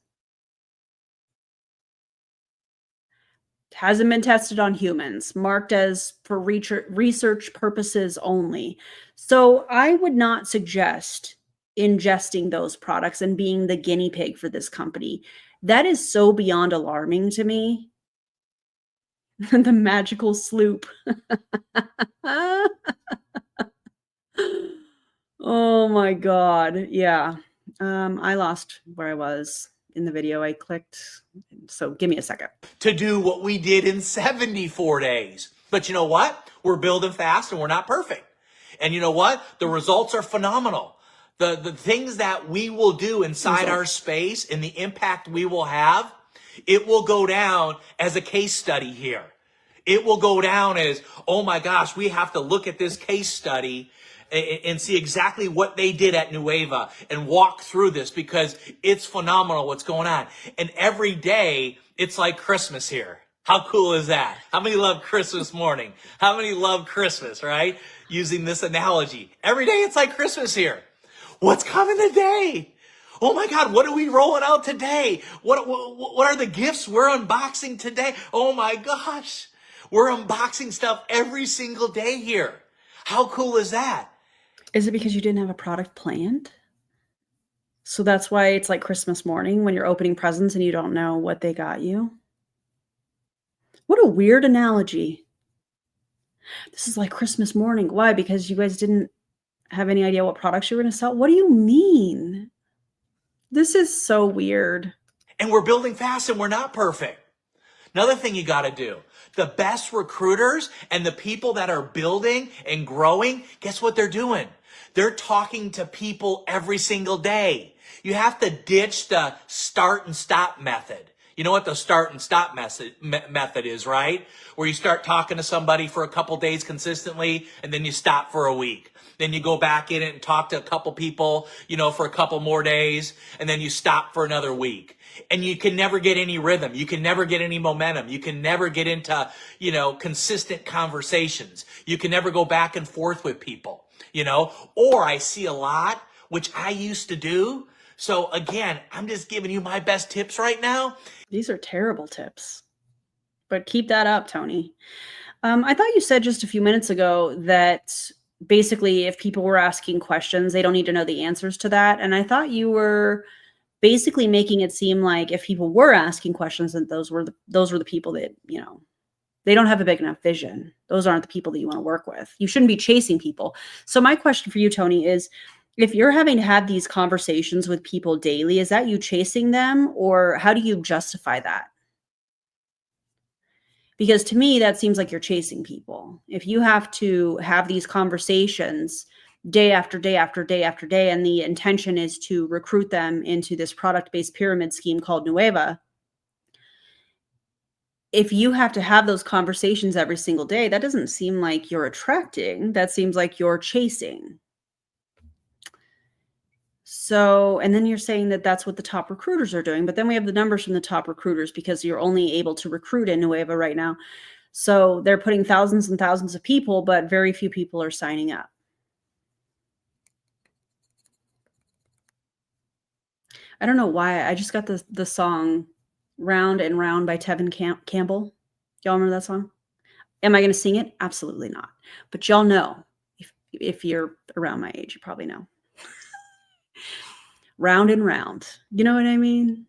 It hasn't been tested on humans, marked as for research purposes only. So I would not suggest ingesting those products and being the guinea pig for this company. That is so beyond alarming to me. The magical sloop. Oh my God. Yeah. I lost where I was in the video. I clicked. So give me a second. To do what we did in 74 days. But you know what? We're building fast and we're not perfect. And you know what? The results are phenomenal. The things that we will do inside our space and the impact we will have, it will go down as a case study here. It will go down as, oh my gosh, we have to look at this case study and see exactly what they did at Nueva and walk through this because it's phenomenal what's going on. And every day, it's like Christmas here. How cool is that? How many love Christmas morning? How many love Christmas, right? Using this analogy. Every day, it's like Christmas here. What's coming today? Oh my God, what are we rolling out today? What are the gifts we're unboxing today? Oh my gosh, we're unboxing stuff every single day here. How cool is that? Is it because you didn't have a product planned? So that's why it's like Christmas morning when you're opening presents and you don't know what they got you? What a weird analogy. This is like Christmas morning. Why? Because you guys didn't have any idea what products you were going to sell? What do you mean? This is so weird. And we're building fast and we're not perfect. Another thing you got to do, the best recruiters and the people that are building and growing, guess what they're doing? They're talking to people every single day. You have to ditch the start and stop method. You know what the start and stop method is, right? Where you start talking to somebody for a couple days consistently and then you stop for a week. Then you go back in it and talk to a couple people, for a couple more days, and then you stop for another week. And you can never get any rhythm. You can never get any momentum. You can never get into, consistent conversations. You can never go back and forth with people, or I see a lot, which I used to do. So again, I'm just giving you my best tips right now. These are terrible tips, but keep that up, Tony. I thought you said just a few minutes ago that basically if people were asking questions, they don't need to know the answers to that. And I thought you were basically making it seem like if people were asking questions, that those were the people that, they don't have a big enough vision. Those aren't the people that you want to work with. You shouldn't be chasing people. So my question for you, Tony, is if you're having to have these conversations with people daily, is that you chasing them, or how do you justify that? Because to me, that seems like you're chasing people. If you have to have these conversations day after day after day after day, and the intention is to recruit them into this product-based pyramid scheme called Nueva, if you have to have those conversations every single day, that doesn't seem like you're attracting. That seems like you're chasing. So, and then you're saying that that's what the top recruiters are doing, but then we have the numbers from the top recruiters because you're only able to recruit in Nueva right now. So they're putting thousands and thousands of people, but very few people are signing up. I don't know why. I just got the song Round and Round by Tevin Campbell. Y'all remember that song? Am I going to sing it? Absolutely not. But y'all know, if you're around my age, you probably know. Round and round. You know what I mean?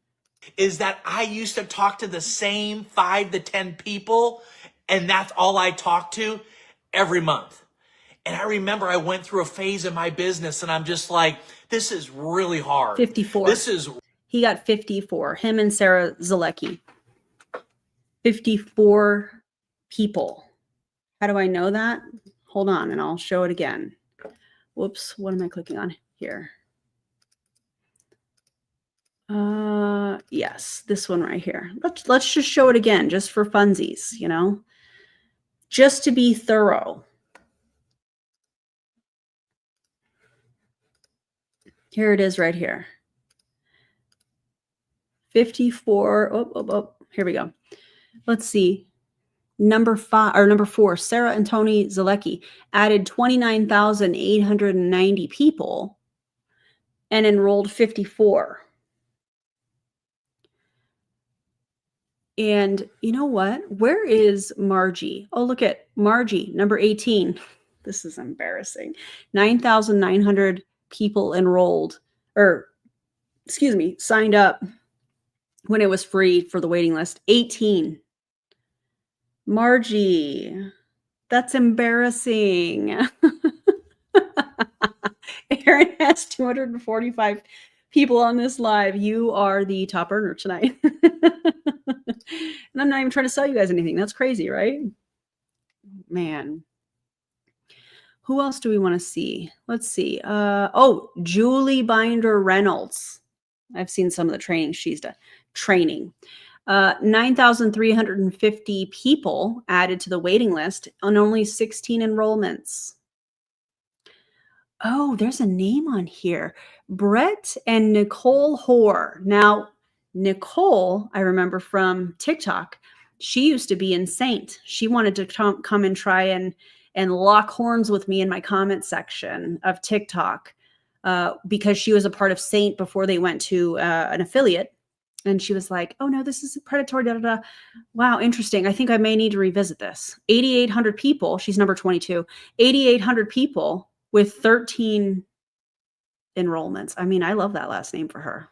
Is that I used to talk to the same 5 to 10 people, and that's all I talked to every month. And I remember I went through a phase in my business and I'm just like, this is really hard. 54. He got 54. Him and Sarah Zolecki. 54 people. How do I know that? Hold on, and I'll show it again. Whoops, what am I clicking on here? Yes, this one right here. Let's just show it again, just for funsies, just to be thorough. Here it is right here. 54. Oh, here we go. Let's see. Number 4, Sarah and Tony Zeleki added 29,890 people and enrolled 54. And you know what? Where is Margie? Oh, look at Margie, number 18. This is embarrassing. 9,900 people enrolled, signed up when it was free for the waiting list. 18. Margie, that's embarrassing. Aaron has 245 people on this live. You are the top earner tonight. And I'm not even trying to sell you guys anything. That's crazy, right? Man. Who else do we want to see? Let's see. Julie Binder Reynolds. I've seen some of the training she's done. 9,350 people added to the waiting list on only 16 enrollments. Oh, there's a name on here. Brett and Nicole Hoare. Now, Nicole, I remember from TikTok, she used to be in Saint. She wanted to come and try and lock horns with me in my comment section of TikTok because she was a part of Saint before they went to an affiliate. And she was like, oh, no, this is predatory. Da, da, da. Wow, interesting. I think I may need to revisit this. 8,800 people. She's number 22. 8,800 people with 13 enrollments. I mean, I love that last name for her.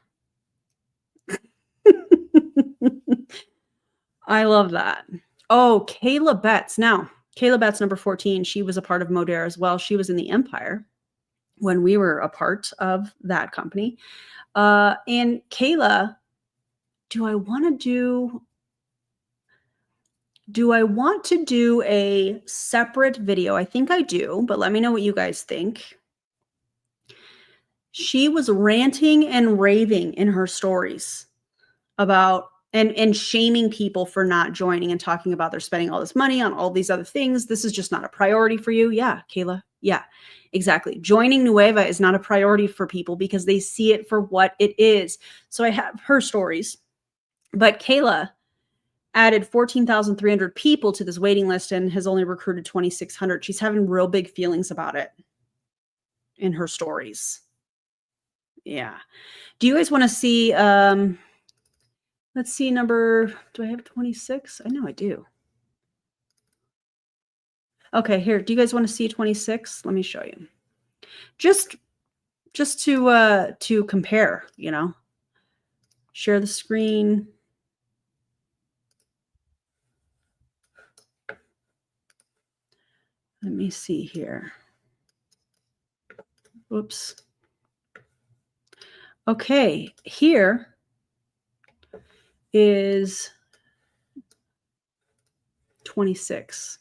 I love that. Oh, Kayla Betts. Now, Kayla Betts, number 14. She was a part of Modere as well. She was in the Empire when we were a part of that company. And Kayla, do I want to do a separate video? I think I do, but let me know what you guys think. She was ranting and raving in her stories about and shaming people for not joining and talking about they're spending all this money on all these other things. This is just not a priority for you. Yeah, Kayla. Yeah, exactly. Joining Nueva is not a priority for people because they see it for what it is. So I have her stories. But Kayla added 14,300 people to this waiting list and has only recruited 2,600. She's having real big feelings about it in her stories. Yeah. Do you guys want to see, let's see, do I have 26? I know I do. Okay, here. Do you guys want to see 26? Let me show you. Just to compare, you know. Share the screen. Let me see here. Whoops. Okay, here is 26.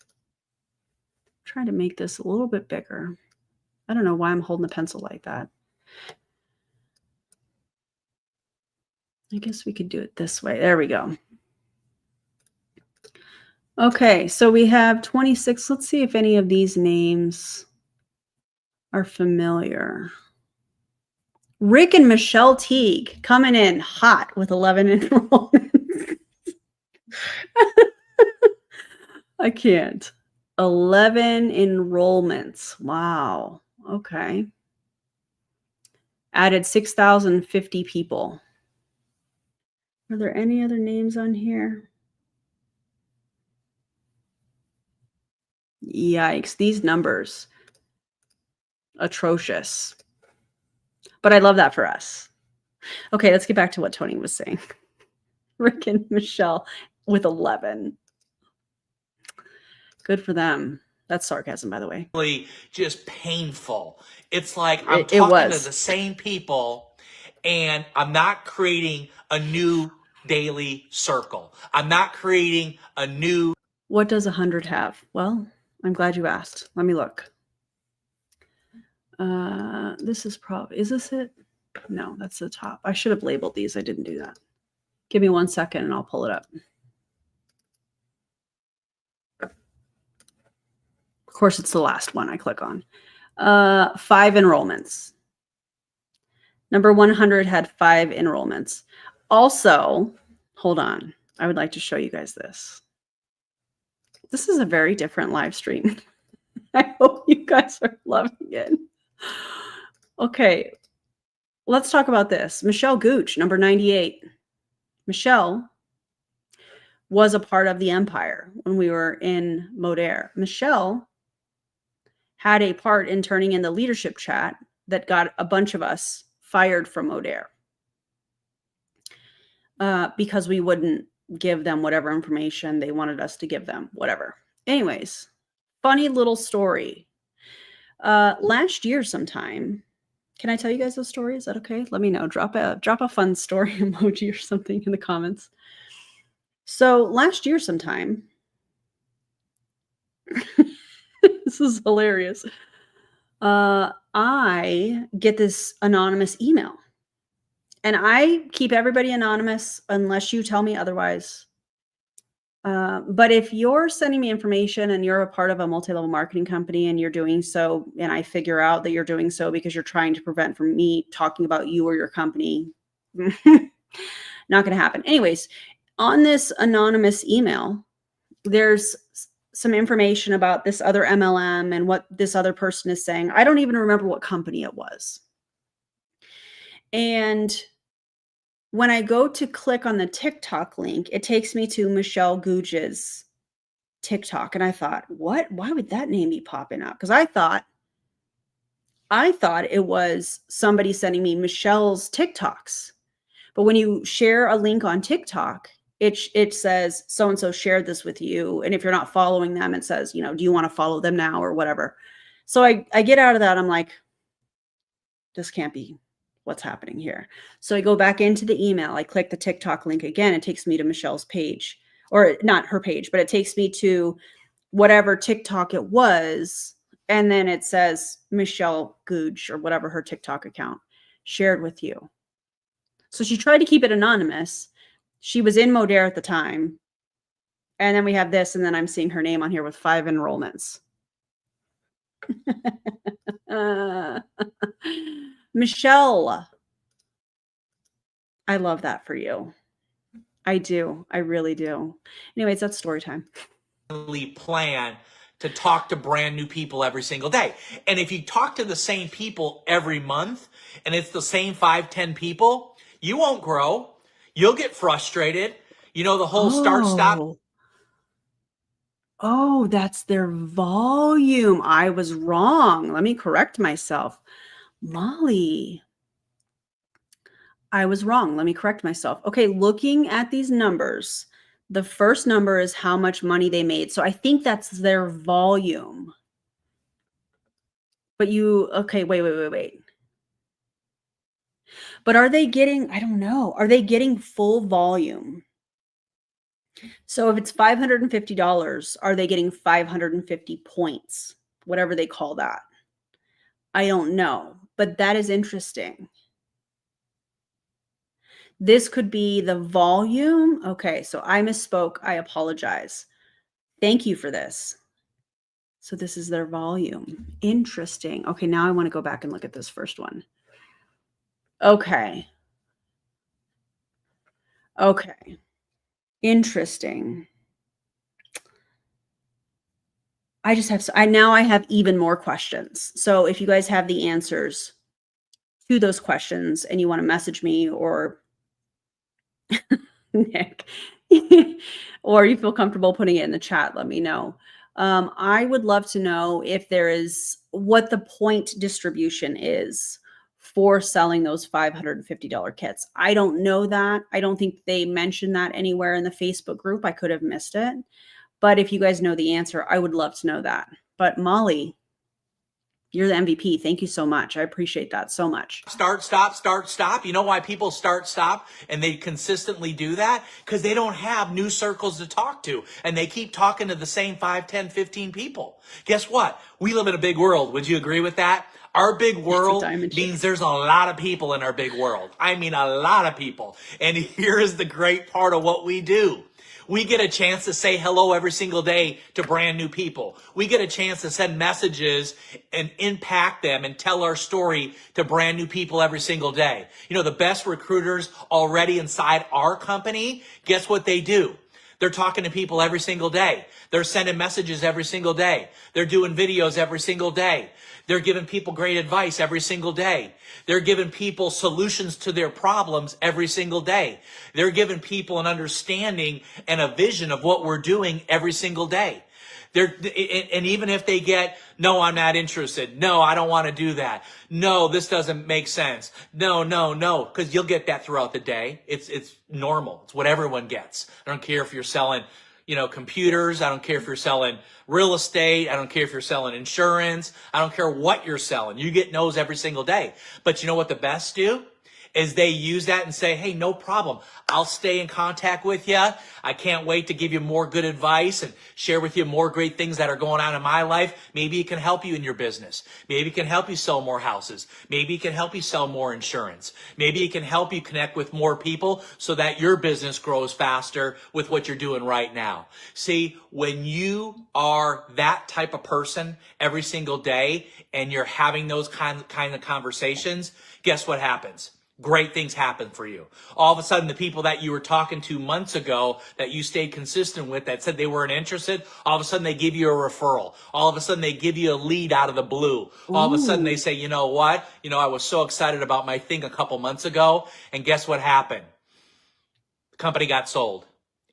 Trying to make this a little bit bigger. I don't know why I'm holding the pencil like that. I guess we could do it this way. There we go. Okay, so we have 26. Let's see if any of these names are familiar. Rick and Michelle Teague coming in hot with 11 enrollments. I can't. 11 enrollments. Wow. Okay. Added 6,050 people. Are there any other names on here? Yikes, these numbers. Atrocious. But I love that for us. Okay, let's get back to what Tony was saying. Rick and Michelle with 11. Good for them. That's sarcasm, by the way. Really just painful. It's like I'm talking to the same people and I'm not creating a new daily circle. I'm not creating a new... What does 100 have? Well, I'm glad you asked. Let me look. This is probably, is this it? No, that's the top. I should have labeled these. I didn't do that. Give me 1 second and I'll pull it up. Of course, it's the last one I click on. 5 enrollments. Number 100 had 5 enrollments. Also, hold on. I would like to show you guys this. This is a very different live stream. I hope you guys are loving it. Okay, let's talk about this. Michelle Gooch, number 98. Michelle was a part of the Empire when we were in Modere. Michelle had a part in turning in the leadership chat that got a bunch of us fired from Modere because we wouldn't give them whatever information they wanted us to give them, whatever. Anyways, funny little story. Last year sometime, can I tell you guys a story? Is that okay? Let me know. Drop a fun story emoji or something in the comments. So last year sometime, this is hilarious. I get this anonymous email. And I keep everybody anonymous unless you tell me otherwise. But if you're sending me information and you're a part of a multi-level marketing company and you're doing so, and I figure out that you're doing so because you're trying to prevent from me talking about you or your company, not going to happen. Anyways, on this anonymous email, there's some information about this other MLM and what this other person is saying. I don't even remember what company it was. And when I go to click on the TikTok link, it takes me to Michelle Gouge's TikTok. And I thought, what? Why would that name be popping up? Because I thought it was somebody sending me Michelle's TikToks. But when you share a link on TikTok, it says so-and-so shared this with you. And if you're not following them, it says, do you want to follow them now or whatever? So I get out of that. I'm like, this can't be what's happening here. So I go back into the email. I click the TikTok link again. It takes me to Michelle's page, or not her page, but it takes me to whatever TikTok it was. And then it says Michelle Gouge or whatever her TikTok account shared with you. So she tried to keep it anonymous. She was in Modere at the time. And then we have this, and then I'm seeing her name on here with 5 enrollments. Michelle, I love that for you. I do. I really do. Anyways, that's story time. Plan to talk to brand new people every single day. And if you talk to the same people every month and it's the same 5-10 people, you won't grow. You'll get frustrated. The whole start, stop. Oh, that's their volume. I was wrong. Let me correct myself. Molly, I was wrong. Let me correct myself. Okay, looking at these numbers, the first number is how much money they made. So I think that's their volume. But okay, wait. But are they getting, I don't know, are they getting full volume? So if it's $550, are they getting 550 points? Whatever they call that. I don't know, but that is interesting. This could be the volume. Okay, so I misspoke. I apologize. Thank you for this. So this is their volume. Interesting. Okay, now I want to go back and look at this first one. Okay. Interesting. I have even more questions. So if you guys have the answers to those questions and you want to message me or Nick, or you feel comfortable putting it in the chat, let me know. I would love to know what the point distribution is for selling those $550 kits. I don't know that. I don't think they mentioned that anywhere in the Facebook group. I could have missed it. But if you guys know the answer, I would love to know that. But Molly, you're the MVP. Thank you so much. I appreciate that so much. Start, stop. You know why people start, stop, and they consistently do that? Because they don't have new circles to talk to, and they keep talking to the same 5, 10, 15 people. Guess what? We live in a big world. Would you agree with that? Our big world means there's a lot of people in our big world. I mean, a lot of people. And here is the great part of what we do. We get a chance to say hello every single day to brand new people. We get a chance to send messages and impact them and tell our story to brand new people every single day. The best recruiters already inside our company, guess what they do? They're talking to people every single day. They're sending messages every single day. They're doing videos every single day. They're giving people great advice every single day. They're giving people solutions to their problems every single day. They're giving people an understanding and a vision of what we're doing every single day. And even if they get, no, I'm not interested. No, I don't want to do that. No, this doesn't make sense. No, because you'll get that throughout the day. It's normal. It's what everyone gets. I don't care if you're selling, computers. I don't care if you're selling real estate. I don't care if you're selling insurance. I don't care what you're selling. You get no's every single day. But you know what the best do? Is they use that and say, hey, no problem. I'll stay in contact with you. I can't wait to give you more good advice and share with you more great things that are going on in my life. Maybe it can help you in your business. Maybe it can help you sell more houses. Maybe it can help you sell more insurance. Maybe it can help you connect with more people so that your business grows faster with what you're doing right now. See, when you are that type of person every single day and you're having those kind of conversations, guess what happens? great things happen for you. All of a sudden, the people that you were talking to months ago that you stayed consistent with that said they weren't interested, all of a sudden they give you a referral. All of a sudden they give you a lead out of the blue. All of a sudden they say, you know what? I was so excited about my thing a couple months ago, and guess what happened? The company got sold.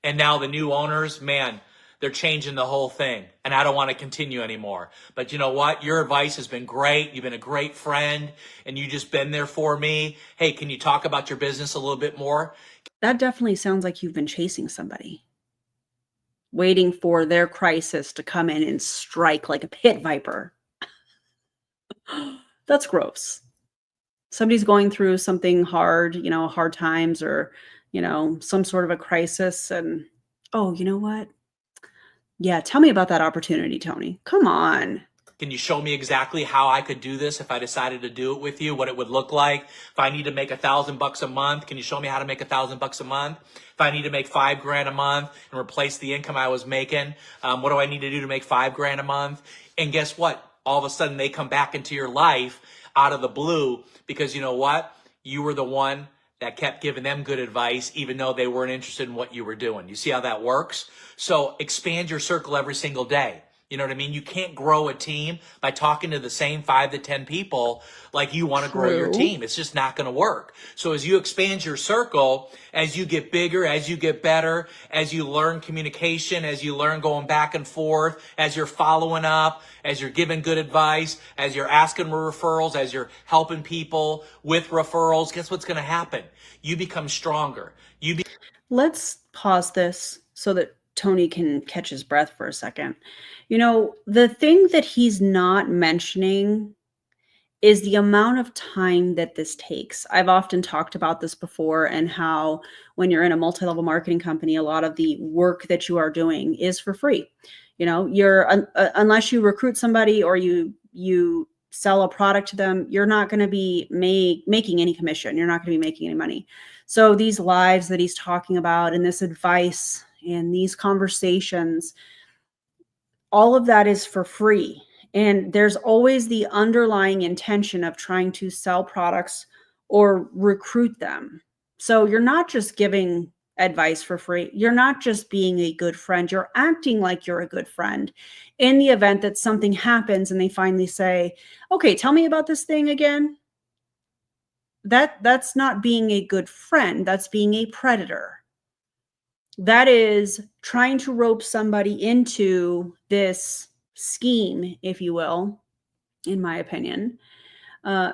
And now the new owners, man, they're changing the whole thing, and I don't want to continue anymore. But you know what? Your advice has been great. You've been a great friend, and you just been there for me. Hey, can you talk about your business a little bit more? That definitely sounds like you've been chasing somebody, waiting for their crisis to come in and strike like a pit viper. That's gross. Somebody's going through something hard, hard times, or, some sort of a crisis, and, oh, you know what? Yeah, tell me about that opportunity, Tony. Come on. Can you show me exactly how I could do this if I decided to do it with you, what it would look like? If I need to make $1,000 a month, can you show me how to make $1,000 a month? If I need to make $5,000 a month and replace the income I was making, what do I need to do to make $5,000 a month? And guess what? All of a sudden they come back into your life out of the blue because you know what? You were the one that kept giving them good advice, even though they weren't interested in what you were doing. You see how that works? So expand your circle every single day. You know what I mean? You can't grow a team by talking to the same 5 to 10 people like you want to grow your team. It's just not going to work. So as you expand your circle, as you get bigger, as you get better, as you learn communication, as you learn going back and forth, as you're following up, as you're giving good advice, as you're asking for referrals, as you're helping people with referrals, guess what's going to happen? You become stronger. Let's pause this so that Tony can catch his breath for a second. The thing that he's not mentioning is the amount of time that this takes. I've often talked about this before, and how when you're in a multi-level marketing company, a lot of the work that you are doing is for free. Unless you recruit somebody or you sell a product to them, you're not going to be making any commission. You're not going to be making any money. So these lives that he's talking about, and this advice and these conversations, all of that is for free. And there's always the underlying intention of trying to sell products or recruit them. So you're not just giving advice for free. You're not just being a good friend. You're acting like you're a good friend in the event that something happens and they finally say, okay, tell me about this thing again. That's not being a good friend. That's being a predator. That is trying to rope somebody into this scheme, if you will, in my opinion, by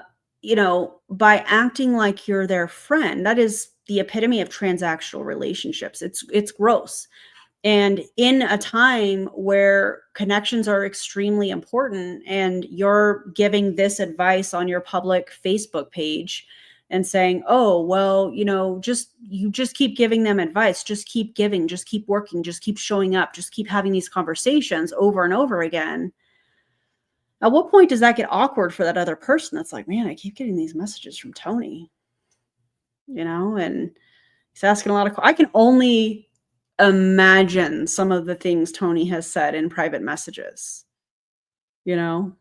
acting like you're their friend. That is the epitome of transactional relationships. It's gross. And in a time where connections are extremely important, and you're giving this advice on your public Facebook page and saying, oh, well, you just keep giving them advice, just keep giving, just keep working, just keep showing up, just keep having these conversations over and over again. At what point does that get awkward for that other person that's like, man, I keep getting these messages from Tony, and he's asking a lot of, I can only imagine some of the things Tony has said in private messages. Do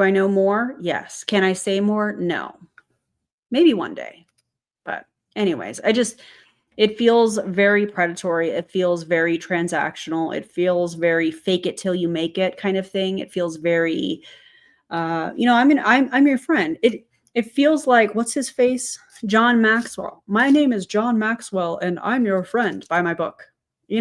I know more? Yes. Can I say more? No. Maybe one day. But anyways, it feels very predatory. It feels very transactional. It feels very fake it till you make it kind of thing. It feels very, I'm your friend. It feels like, what's his face? John Maxwell. My name is John Maxwell and I'm your friend. Buy my book. I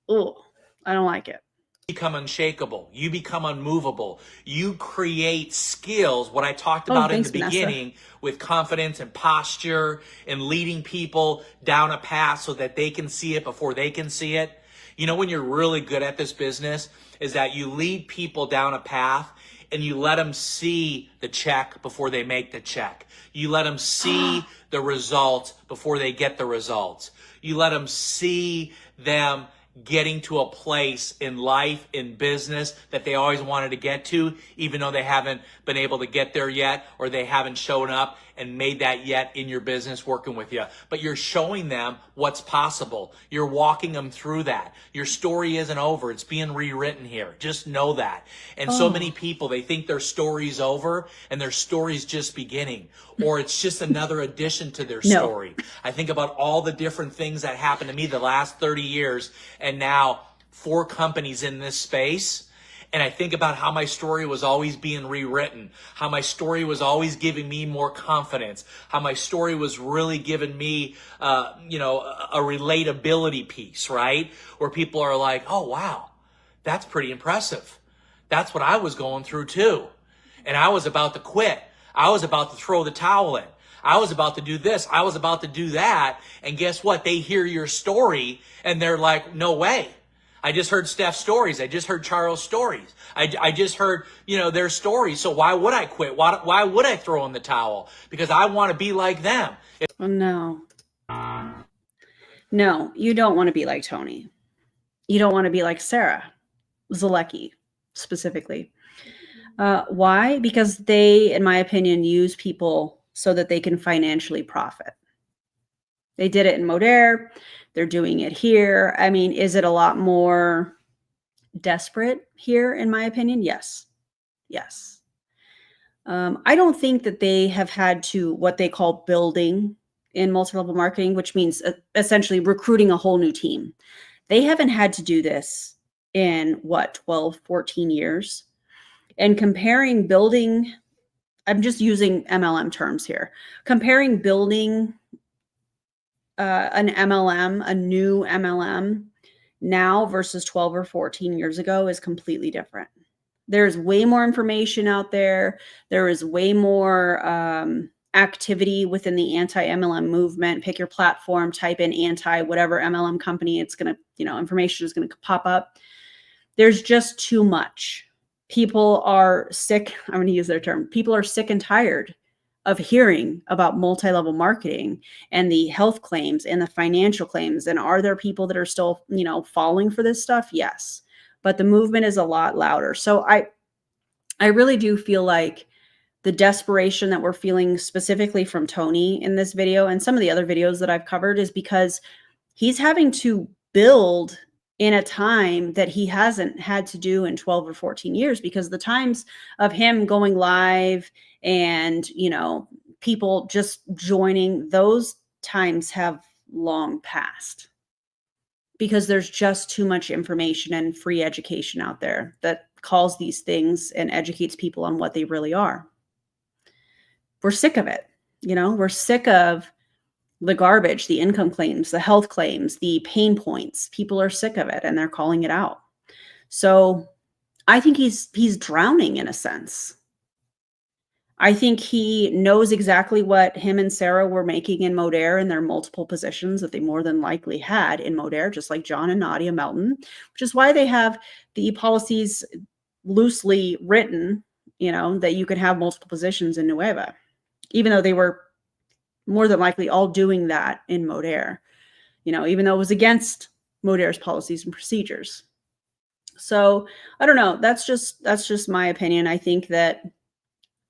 don't like it. Become unshakable. You become unmovable. You create skills, what I talked about in the beginning, with confidence and posture and leading people down a path so that they can see it before they can see it. When you're really good at this business is that you lead people down a path and you let them see the check before they make the check. You let them see the results before they get the results. You let them see them getting to a place in life, in business that they always wanted to get to, even though they haven't been able to get there yet, or they haven't shown up and made that yet in your business working with you. But you're showing them what's possible. You're walking them through that. Your story isn't over. It's being rewritten here. Just know that. And so many people, they think their story's over and their story's just beginning, or it's just another addition to their story. I think about all the different things that happened to me the last 30 years and now 4 companies in this space. And I think about how my story was always being rewritten, how my story was always giving me more confidence, how my story was really giving me, a relatability piece, right? Where people are like, oh, wow, that's pretty impressive. That's what I was going through too. And I was about to quit. I was about to throw the towel in. I was about to do this. I was about to do that. And guess what? They hear your story and they're like, no way. I just heard Steph's stories. I just heard Charles' stories. I just heard, their stories. So why would I quit? Why would I throw in the towel? Because I want to be like them. Oh, no. No, you don't want to be like Tony. You don't want to be like Sarah Zolecki, specifically. Why? Because they, in my opinion, use people so that they can financially profit. They did it in Modair. They're doing it here. I mean, is it a lot more desperate here, in my opinion? Yes. Yes. I don't think that they have had to what they call building in multi-level marketing, which means essentially recruiting a whole new team. They haven't had to do this in 12, 14 years. And comparing building, I'm just using MLM terms here, comparing building an MLM, a new MLM now versus 12 or 14 years ago is completely different. There's way more information out there. There is way more activity within the anti-MLM movement. Pick your platform, type in anti whatever MLM company, it's going to, information is going to pop up. There's just too much. People are sick. I'm going to use their term. People are sick and tired of hearing about multi-level marketing and the health claims and the financial claims. And are there people that are still, falling for this stuff? Yes. But the movement is a lot louder. So I really do feel like the desperation that we're feeling specifically from Tony in this video and some of the other videos that I've covered is because he's having to build in a time that he hasn't had to do in 12 or 14 years, because the times of him going live and, people just joining, those times have long passed, because there's just too much information and free education out there that calls these things and educates people on what they really are. We're sick of it. We're sick of the garbage, the income claims, the health claims, the pain points. People are sick of it and they're calling it out. So I think he's drowning in a sense. I think he knows exactly what him and Sarah were making in Modair in their multiple positions that they more than likely had in Modair, just like John and Nadia Melton, which is why they have the policies loosely written, that you can have multiple positions in Nueva, even though they were more than likely all doing that in Modair, even though it was against Modair's policies and procedures. So I don't know. That's just my opinion. I think that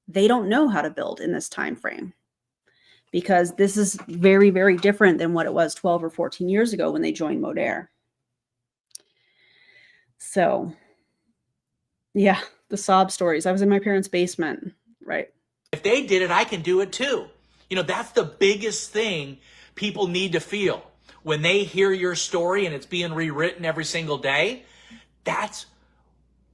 they don't know how to build in this time frame, because this is very, very different than what it was 12 or 14 years ago when they joined Modair. So yeah, the sob stories. I was in my parents' basement, right? If they did it, I can do it too. That's the biggest thing people need to feel. When they hear your story and it's being rewritten every single day, that's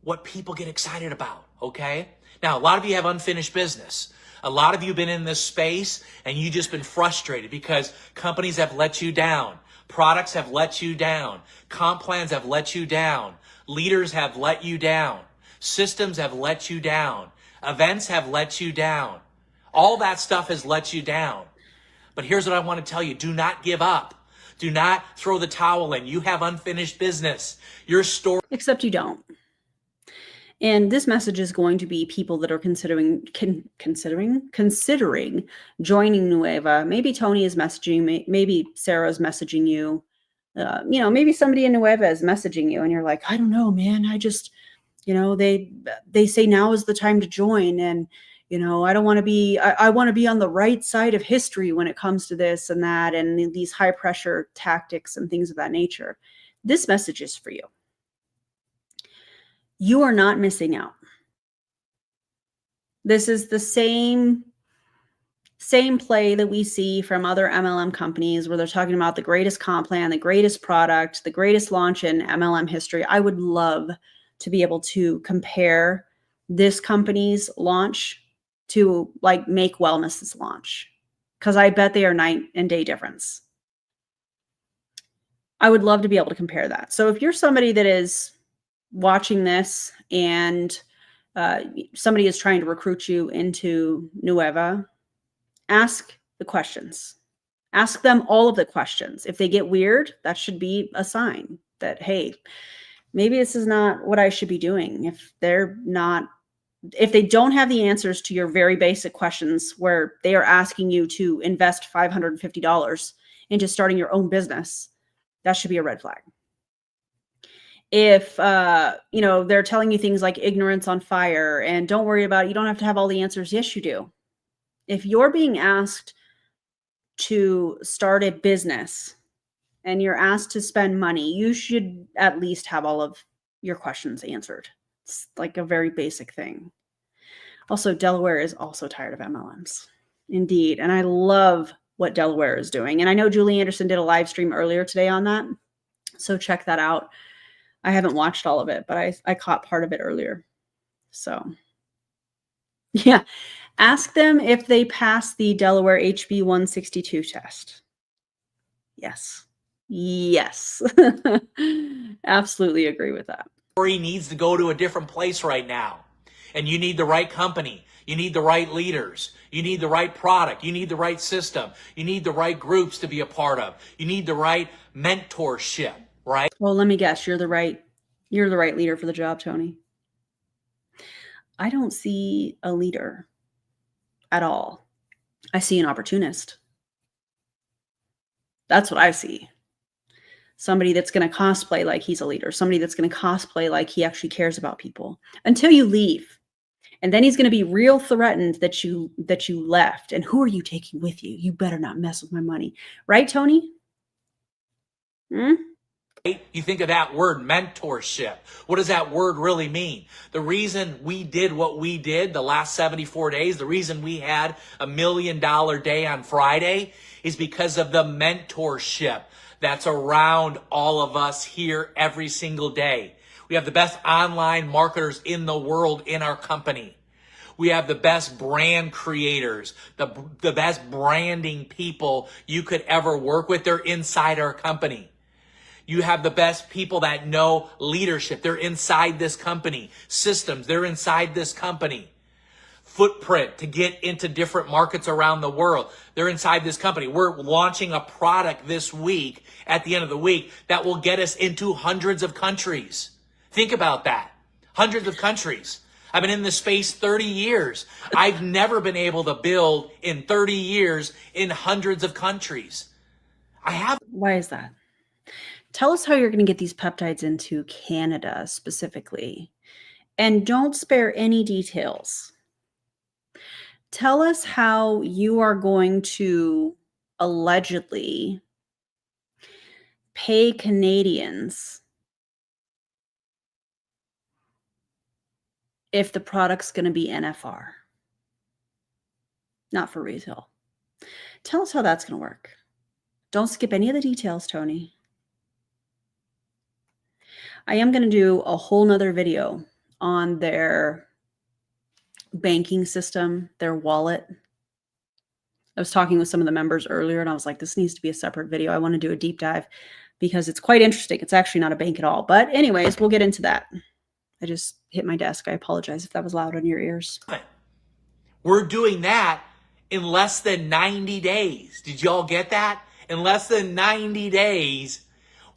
what people get excited about, okay? Now, a lot of you have unfinished business. A lot of you have been in this space and you've just been frustrated because companies have let you down. Products have let you down. Comp plans have let you down. Leaders have let you down. Systems have let you down. Events have let you down. All that stuff has let you down. But here's what I want to tell you. Do not give up. Do not throw the towel in. You have unfinished business. Your story. Except you don't. And this message is going to be people that are considering joining Nueva. Maybe Tony is messaging you. Maybe Sarah's messaging you. Maybe somebody in Nueva is messaging you and you're like, I don't know, man. I just, they say now is the time to join. And, I don't want to be, I want to be on the right side of history when it comes to this and that, and these high pressure tactics and things of that nature. This message is for you. You are not missing out. This is the same play that we see from other MLM companies where they're talking about the greatest comp plan, the greatest product, the greatest launch in MLM history. I would love to be able to compare this company's launch to like Make Wellness's launch, because I bet they are night and day difference. I would love to be able to compare that. So if you're somebody that is watching this and somebody is trying to recruit you into Nueva, ask the questions. Ask them all of the questions. If they get weird, that should be a sign that, hey, maybe this is not what I should be doing. If they don't have the answers to your very basic questions where they are asking you to invest $550 into starting your own business, that should be a red flag. If, they're telling you things like ignorance on fire and don't worry about it, you don't have to have all the answers. Yes, you do. If you're being asked to start a business and you're asked to spend money, you should at least have all of your questions answered. It's like a very basic thing. Also, Delaware is also tired of MLMs. Indeed. And I love what Delaware is doing. And I know Julie Anderson did a live stream earlier today on that. So check that out. I haven't watched all of it, but I caught part of it earlier. So yeah, ask them if they pass the Delaware HB 162 test. Yes. Yes. Absolutely agree with that. He needs to go to a different place right now. And you need the right company. You need the right leaders. You need the right product. You need the right system. You need the right groups to be a part of. You need the right mentorship, right? Well, let me guess, you're the right leader for the job, Tony. I don't see a leader at all. I see an opportunist. That's what I see. Somebody that's going to cosplay like he's a leader. Somebody that's going to cosplay like he actually cares about people until you leave. And then he's going to be real threatened that you left. And who are you taking with you? You better not mess with my money. Right, Tony? You think of that word, mentorship. What does that word really mean? The reason we did what we did the last 74 days, the reason we had $1 million day on Friday is because of the mentorship that's around all of us here every single day. We have the best online marketers in the world in our company. We have the best brand creators, the best branding people you could ever work with. They're inside our company. You have the best people that know leadership. They're inside this company. Systems, they're inside this company. Footprint to get into different markets around the world. They're inside this company. We're launching a product this week at the end of the week that will get us into hundreds of countries. Think about that. Hundreds of countries. I've been in this space 30 years. I've never been able to build in 30 years in hundreds of countries. Why is that? Tell us how you're going to get these peptides into Canada specifically. And don't spare any details. Tell us how you are going to allegedly pay Canadians if the product's going to be NFR, not for retail. Tell us how that's going to work. Don't skip any of the details, Tony. I am going to do a whole nother video on their banking system, their wallet. I was talking with some of the members earlier and I was like, this needs to be a separate video. I want to do a deep dive because it's quite interesting. It's actually not a bank at all. But anyways, we'll get into that. I just hit my desk. I apologize if that was loud on your ears. We're doing that in less than 90 days. Did y'all get that? In less than 90 days,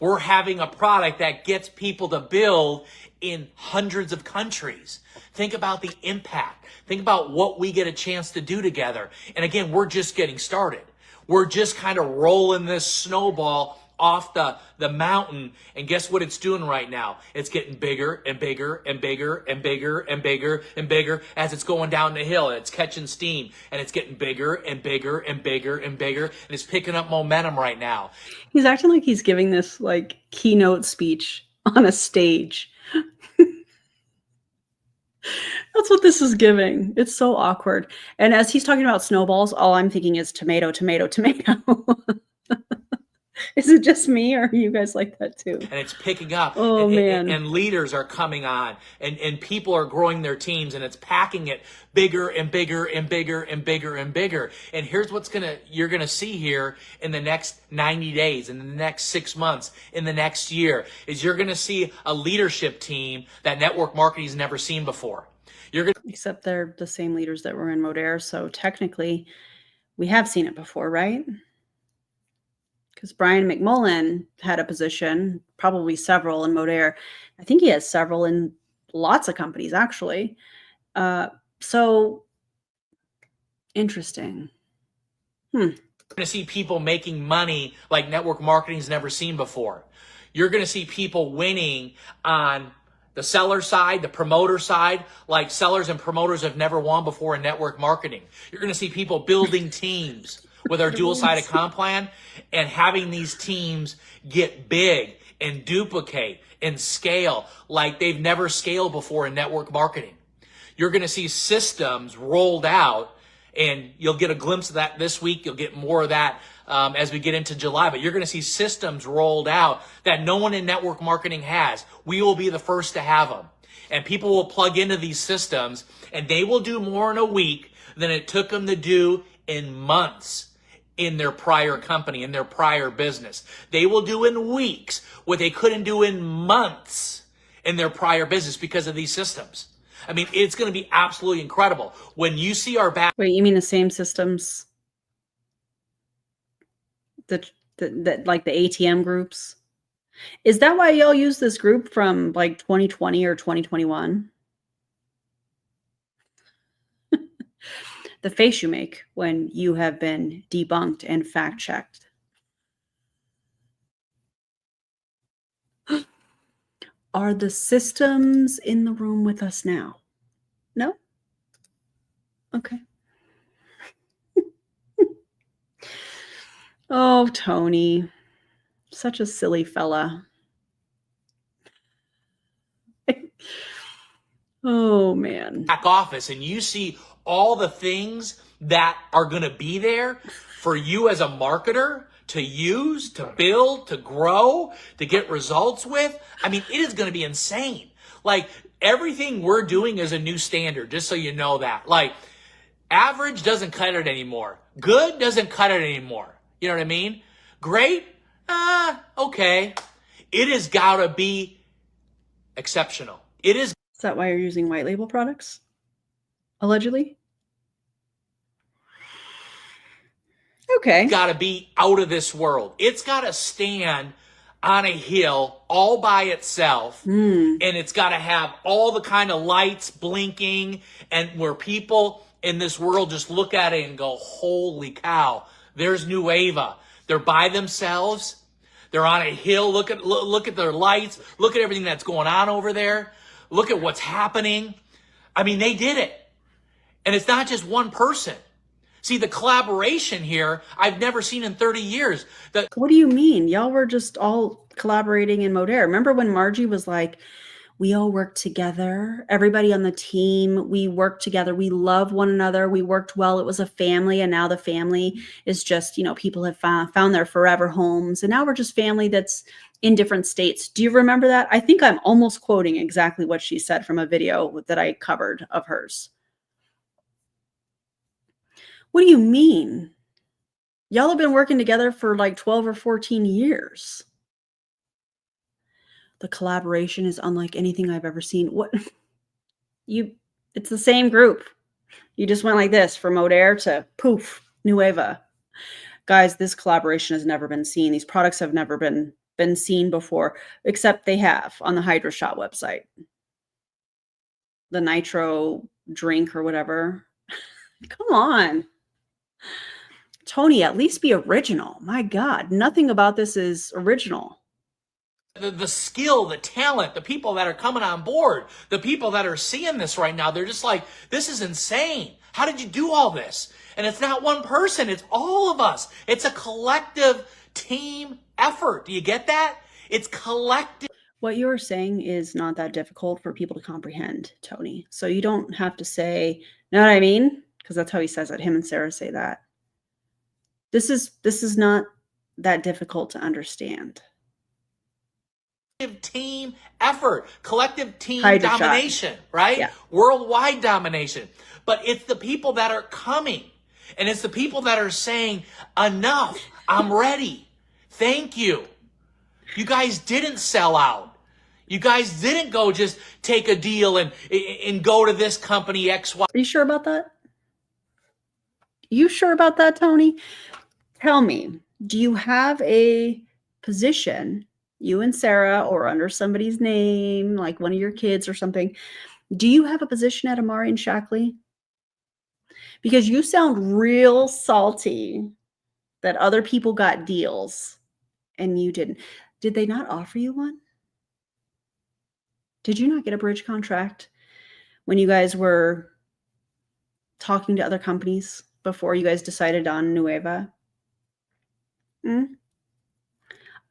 we're having a product that gets people to build in hundreds of countries. Think about the impact. Think about what we get a chance to do together. And again, we're just getting started. We're just kind of rolling this snowball off the mountain. And guess what it's doing right now? It's getting bigger and bigger and bigger and bigger and bigger and bigger as it's going down the hill. It's catching steam and it's getting bigger and bigger and bigger and bigger. And it's picking up momentum right now. He's acting like he's giving this like keynote speech on a stage. That's what this is giving. It's so awkward. And as he's talking about snowballs, all I'm thinking is tomato, tomato, tomato. Is it just me, or are you guys like that too? And it's picking up. Oh, man. And leaders are coming on, and people are growing their teams, and it's packing it bigger and bigger and bigger and bigger and bigger. And here's what's you're gonna see here in the next 90 days, in the next 6 months, in the next year, is you're gonna see a leadership team that network marketing's never seen before. Except they're the same leaders that were in Modere, so technically we have seen it before, right? Because Brian McMullen had a position, probably several in Modere. I think he has several in lots of companies, actually. So interesting. You're going to see people making money like network marketing's never seen before. You're going to see people winning on the seller side, the promoter side, like sellers and promoters have never won before in network marketing. You're going to see people building teams with our dual-sided comp plan and having these teams get big and duplicate and scale like they've never scaled before in network marketing. You're going to see systems rolled out, and you'll get a glimpse of that this week. You'll get more of that as we get into July, but you're going to see systems rolled out that no one in network marketing has. We will be the first to have them. And people will plug into these systems, and they will do more in a week than it took them to do in months in their prior company, in their prior business. They will do in weeks what they couldn't do in months in their prior business because of these systems. I mean, it's going to be absolutely incredible. When you see our back... Wait, you mean the same systems that like the ATM groups? Is that why y'all use this group from like 2020 or 2021? The face you make when you have been debunked and fact-checked. Are the systems in the room with us now? No? Okay. Oh, Tony. Such a silly fella. Oh, man. Back office, and you see all the things that are going to be there for you as a marketer to use, to build, to grow, to get results with. I mean, it is going to be insane. Like, everything we're doing is a new standard, just so you know that. Like, average doesn't cut it anymore. Good doesn't cut it anymore. You know what I mean? Great? Okay. It has got to be exceptional. It is. Is that why you're using white label products? Allegedly? Okay. Got to be out of this world. It's got to stand on a hill all by itself, and it's got to have all the kind of lights blinking, and where people in this world just look at it and go, holy cow, there's Nueva. They're by themselves. They're on a hill. Look at their lights. Look at everything that's going on over there. Look at what's happening. I mean, they did it. And it's not just one person. See, the collaboration here, I've never seen in 30 years. What do you mean? Y'all were just all collaborating in Modere. Remember when Margie was like, we all work together. Everybody on the team, we work together. We love one another. We worked well. It was a family. And now the family is just, people have found their forever homes. And now we're just family that's in different states. Do you remember that? I think I'm almost quoting exactly what she said from a video that I covered of hers. What do you mean? Y'all have been working together for like 12 or 14 years. The collaboration is unlike anything I've ever seen. It's the same group. You just went like this from Modere to poof, Nueva. Guys, this collaboration has never been seen. These products have never been seen before, except they have on the Hydro Shot website. The nitro drink or whatever. Come on. Tony, at least be original. My God, nothing about this is original. The skill, the talent, the people that are coming on board, the people that are seeing this right now, they're just like, this is insane. How did you do all this? And it's not one person, it's all of us. It's a collective team effort. Do you get that? It's collective. What you're saying is not that difficult for people to comprehend, Tony. So you don't have to say, know what I mean? Because that's how he says it. Him and Sarah say that. This is not that difficult to understand. Team effort, collective team Hydra domination, shot. right? Yeah. Worldwide domination. But it's the people that are coming, and it's the people that are saying, enough, I'm ready. Thank you. You guys didn't sell out. You guys didn't go just take a deal and go to this company XY. Are you sure about that? You sure about that, Tony? Tell me, do you have a position, you and Sarah, or under somebody's name, like one of your kids or something? Do you have a position at Amari and Shackley? Because you sound real salty that other people got deals and you didn't. Did they not offer you one? Did you not get a bridge contract when you guys were talking to other companies before you guys decided on Nueva?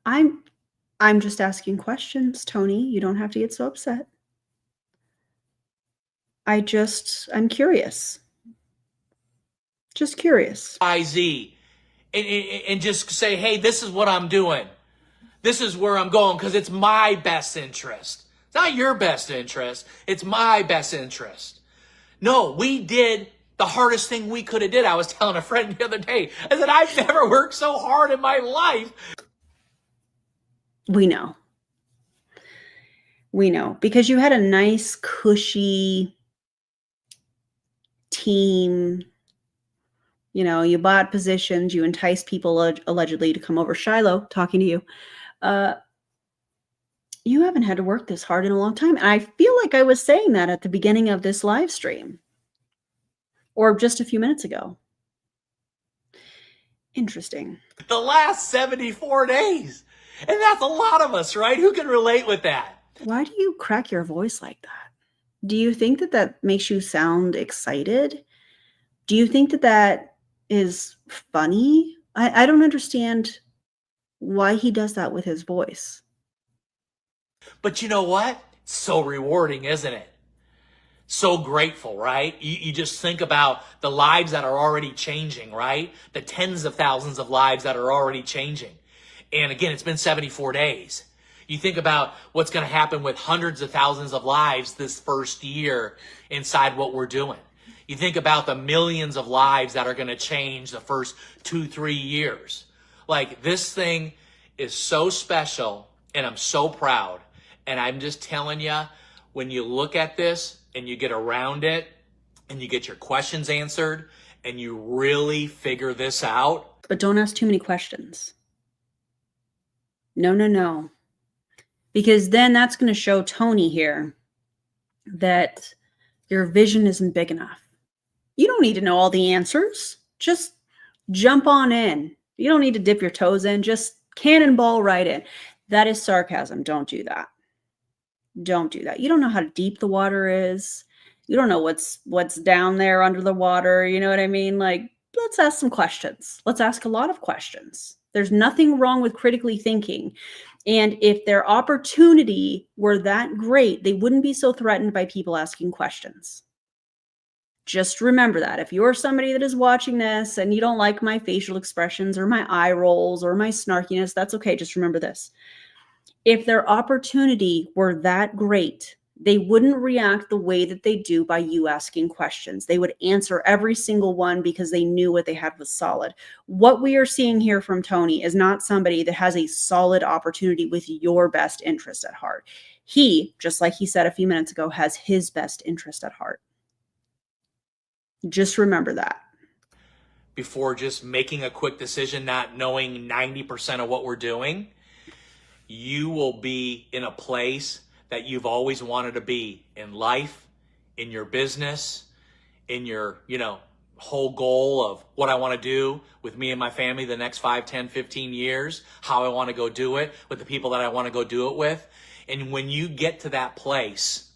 I'm just asking questions, Tony. You don't have to get so upset. I'm curious. Just curious. Z, and just say, hey, this is what I'm doing. This is where I'm going because it's my best interest. It's not your best interest. It's my best interest. No, we did the hardest thing we could have did. I was telling a friend the other day, I said, I've never worked so hard in my life. We know. We know. Because you had a nice, cushy team. You know, you bought positions, you enticed people allegedly to come over. Shiloh, talking to you. You haven't had to work this hard in a long time. And I feel like I was saying that at the beginning of this live stream. Or just a few minutes ago. Interesting. The last 74 days. And that's a lot of us, right? Who can relate with that? Why do you crack your voice like that? Do you think that that makes you sound excited? Do you think that that is funny? I don't understand why he does that with his voice. But you know what? It's so rewarding, isn't it? So grateful, right? You just think about the lives that are already changing, right? The tens of thousands of lives that are already changing. And again, it's been 74 days. You think about what's going to happen with hundreds of thousands of lives this first year inside what we're doing. You think about the millions of lives that are going to change the first 2-3 years. Like, this thing is so special, and I'm so proud. And I'm just telling you, when you look at this and you get around it and you get your questions answered and you really figure this out. But don't ask too many questions. No. Because then that's going to show Tony here that your vision isn't big enough. You don't need to know all the answers. Just jump on in. You don't need to dip your toes in. Just cannonball right in. That is sarcasm. Don't do that. Don't do that. You don't know how deep the water is. You don't know what's down there under the water. You know what I mean? Like, let's ask some questions. Let's ask a lot of questions. There's nothing wrong with critically thinking. And if their opportunity were that great, they wouldn't be so threatened by people asking questions. Just remember that. If you're somebody that is watching this and you don't like my facial expressions or my eye rolls or my snarkiness, that's okay. Just remember this. If their opportunity were that great, they wouldn't react the way that they do by you asking questions. They would answer every single one because they knew what they had was solid. What we are seeing here from Tony is not somebody that has a solid opportunity with your best interest at heart. He, just like he said a few minutes ago, has his best interest at heart. Just remember that. Before just making a quick decision, not knowing 90% of what we're doing, you will be in a place that you've always wanted to be in life, in your business, in your, whole goal of what I want to do with me and my family the next 5, 10, 15 years, how I want to go do it with the people that I want to go do it with. And when you get to that place,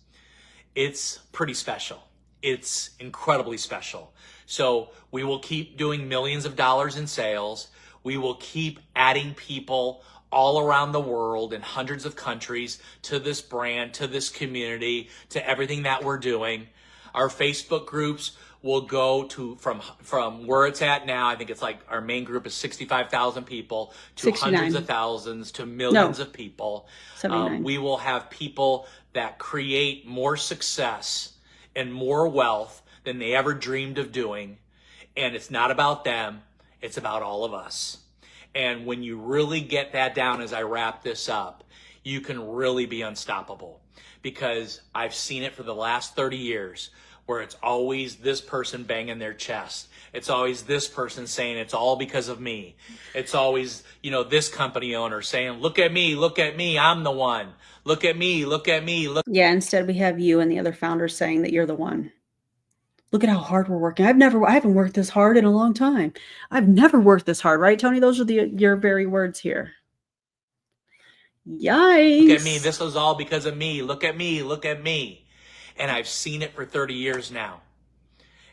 it's pretty special. It's incredibly special. So we will keep doing millions of dollars in sales. We will keep adding people all around the world in hundreds of countries to this brand, to this community, to everything that we're doing. Our Facebook groups will go to from where it's at now. I think it's like our main group is 65,000 people to 69. hundreds of thousands to millions of people. 79. We will have people that create more success and more wealth than they ever dreamed of doing. And it's not about them. It's about all of us. And when you really get that down as I wrap this up, you can really be unstoppable, because I've seen it for the last 30 years where it's always this person banging their chest. It's always this person saying it's all because of me. It's always, this company owner saying, look at me, I'm the one. Look at me, look at me. Look. Yeah, instead we have you and the other founders saying that you're the one. Look at how hard we're working. I haven't worked this hard in a long time. I've never worked this hard, right, Tony? Those are your very words here. Yikes. Look at me. This was all because of me. Look at me. Look at me. And I've seen it for 30 years now.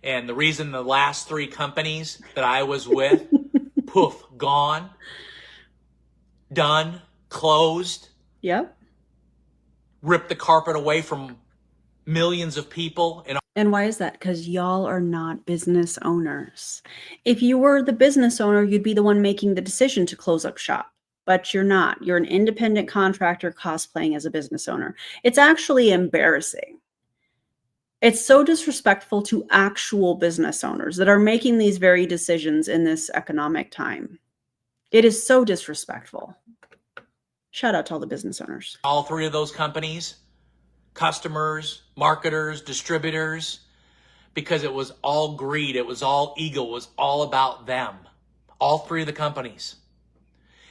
And the reason the last 3 companies that I was with, poof, gone, done, closed. Yep. Ripped the carpet away from millions of people. And why is that? Because y'all are not business owners. If you were the business owner, you'd be the one making the decision to close up shop. But you're not. You're an independent contractor cosplaying as a business owner. It's actually embarrassing. It's so disrespectful to actual business owners that are making these very decisions in this economic time. It is so disrespectful. Shout out to all the business owners. All 3 of those companies, customers, marketers, distributors, because it was all greed. It was all ego. It was all about them. All 3 of the companies.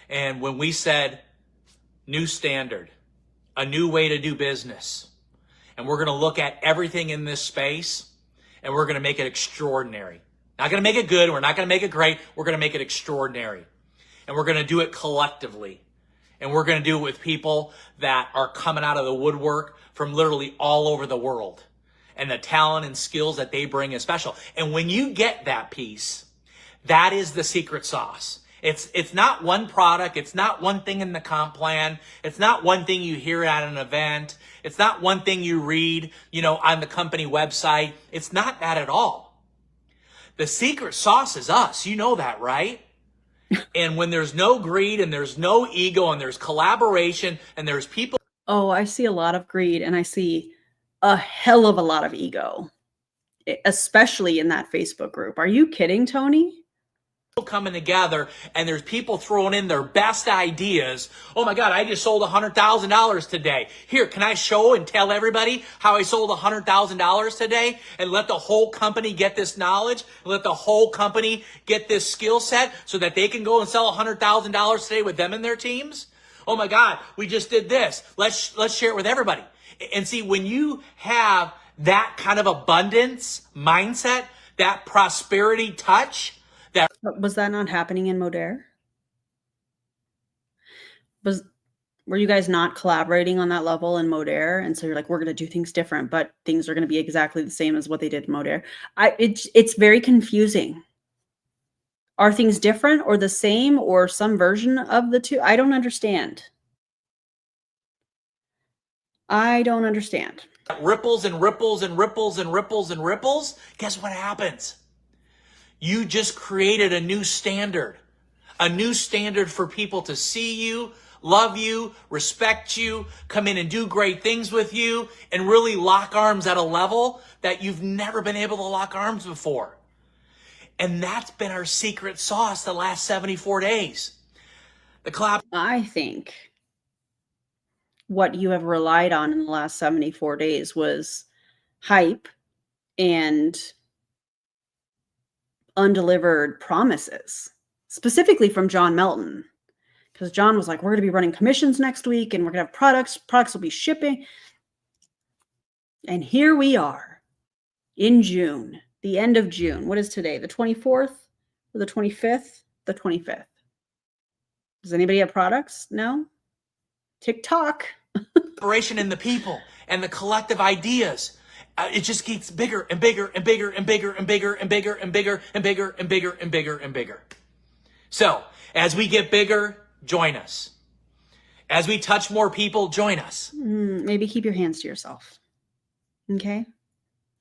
And when we said new standard, a new way to do business, and we're going to look at everything in this space and we're going to make it extraordinary. Not going to make it good. We're not going to make it great. We're going to make it extraordinary. And we're going to do it collectively. And we're going to do it with people that are coming out of the woodwork from literally all over the world. And the talent and skills that they bring is special. And when you get that piece, that is the secret sauce. It's not one product. It's not one thing in the comp plan. It's not one thing you hear at an event. It's not one thing you read, on the company website. It's not that at all. The secret sauce is us. You know that, right? And when there's no greed and there's no ego and there's collaboration and there's people. Oh, I see a lot of greed and I see a hell of a lot of ego, especially in that Facebook group. Are you kidding, Tony? Coming together and there's people throwing in their best ideas. Oh my God, I just sold $100,000 today. Here, can I show and tell everybody how I sold $100,000 today and let the whole company get this knowledge, let the whole company get this skill set so that they can go and sell $100,000 today with them and their teams? Oh my God, we just did this. Let's share it with everybody. And see, when you have that kind of abundance mindset, that prosperity touch, was that not happening in Modere? Were you guys not collaborating on that level in Modere? And so you're like, we're going to do things different, but things are going to be exactly the same as what they did in Modere. It's very confusing. Are things different or the same or some version of the two? I don't understand. Ripples and ripples and ripples and ripples and ripples. Guess what happens? You just created a new standard for people to see you, love you, respect you, come in and do great things with you, and really lock arms at a level that you've never been able to lock arms before. And that's been our secret sauce the last 74 days. I think what you have relied on in the last 74 days was hype and undelivered promises, specifically from John Melton, because John was like, we're going to be running commissions next week and we're going to have products will be shipping. And here we are in June the end of June. What is today? The 24th or the 25th? The 25th. Does anybody have products? No? TikTok. Inspiration in the people and the collective ideas. It just gets bigger and bigger and bigger and bigger and bigger and bigger and bigger and bigger and bigger and bigger and bigger. So as we get bigger, join us. As we touch more people, join us. Maybe keep your hands to yourself. Okay?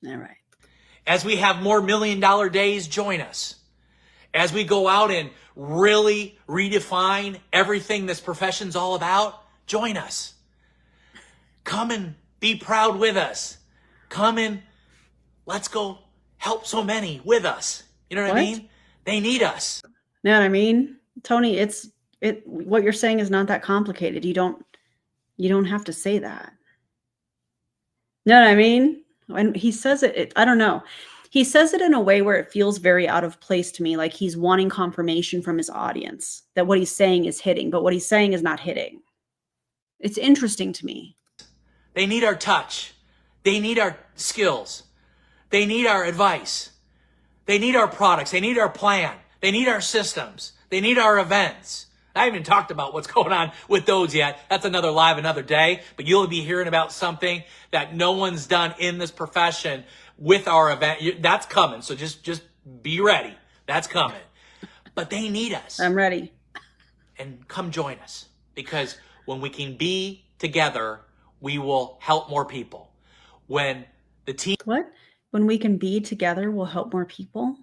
All right. As we have more $1 million days, join us. As we go out and really redefine everything this profession's all about, join us. Come and be proud with us. Come and let's go help so many with us. You know what I mean? They need us. You know what I mean? Tony, what you're saying is not that complicated. You don't have to say that. You know what I mean? And he says it, I don't know. He says it in a way where it feels very out of place to me, like he's wanting confirmation from his audience that what he's saying is hitting, but what he's saying is not hitting. It's interesting to me. They need our touch. They need our skills. They need our advice. They need our products. They need our plan. They need our systems. They need our events. I haven't even talked about what's going on with those yet. That's another live, another day. But you'll be hearing about something that no one's done in this profession with our event. That's coming. So just be ready. That's coming. But they need us. I'm ready. And come join us. Because when we can be together, we will help more people. When the team... What? When we can be together, we'll help more people?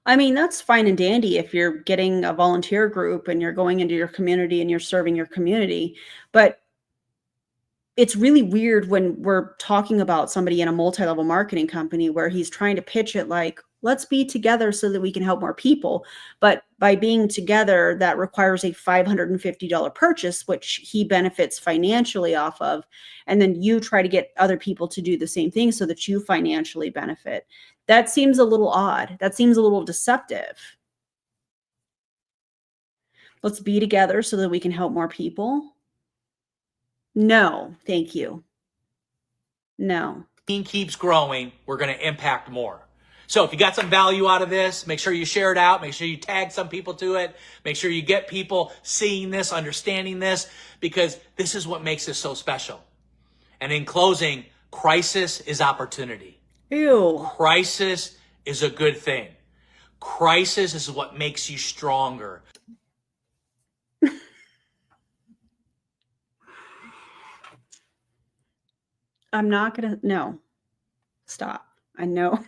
I mean, that's fine and dandy if you're getting a volunteer group and you're going into your community and you're serving your community. But it's really weird when we're talking about somebody in a multi-level marketing company where he's trying to pitch it like, let's be together so that we can help more people. But by being together, that requires a $550 purchase, which he benefits financially off of. And then you try to get other people to do the same thing so that you financially benefit. That seems a little odd. That seems a little deceptive. Let's be together so that we can help more people. No, thank you. No. Team keeps growing, we're going to impact more. So if you got some value out of this, make sure you share it out. Make sure you tag some people to it. Make sure you get people seeing this, understanding this, because this is what makes this so special. And in closing, crisis is opportunity. Ew. Crisis is a good thing. Crisis is what makes you stronger. I'm not going to, no. Stop. I know.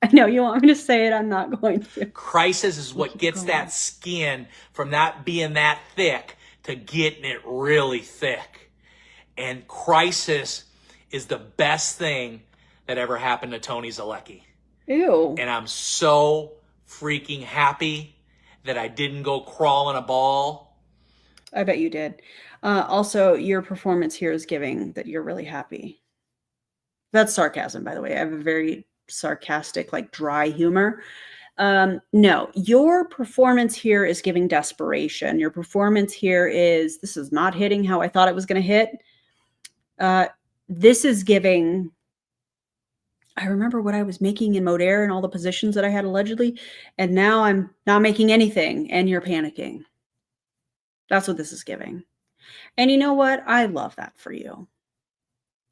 I know you want me to say it. I'm not going to. Crisis is what gets that skin from not being that thick to getting it really thick. And crisis is the best thing that ever happened to Tony Zolecki. Ew. And I'm so freaking happy that I didn't go crawl in a ball. I bet you did. Also, your performance here is giving that you're really happy. That's sarcasm, by the way. I have a very sarcastic, like dry humor. No, your performance here is giving desperation. Your performance here is, this is not hitting how I thought it was going to hit. This is giving, I remember what I was making in Modair and all the positions that I had allegedly, and now I'm not making anything and you're panicking. That's what this is giving. And you know what? I love that for you.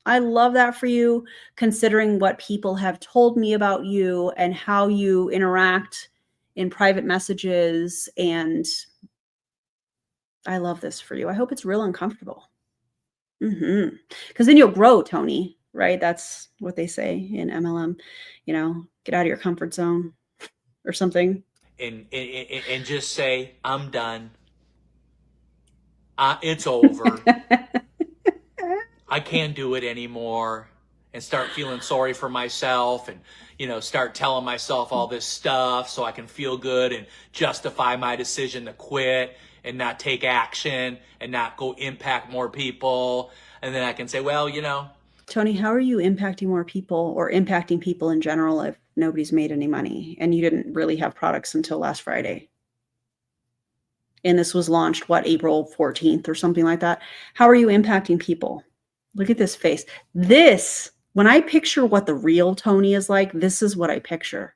I love that for you, considering what people have told me about you and how you interact in private messages. And I love this for you. I hope it's real uncomfortable. Because then you'll grow, Tony, right? That's what they say in MLM, you know, get out of your comfort zone or something. And just say, I'm done. It's over. I can't do it anymore, and start feeling sorry for myself and, you know, start telling myself all this stuff so I can feel good and justify my decision to quit and not take action and not go impact more people. And then I can say, well, you know. Tony, how are you impacting more people or impacting people in general if nobody's made any money and you didn't really have products until last Friday? And this was launched, what, April 14th or something like that? How are you impacting people? Look at this face. This When I picture what the real Tony is like, this is what I picture.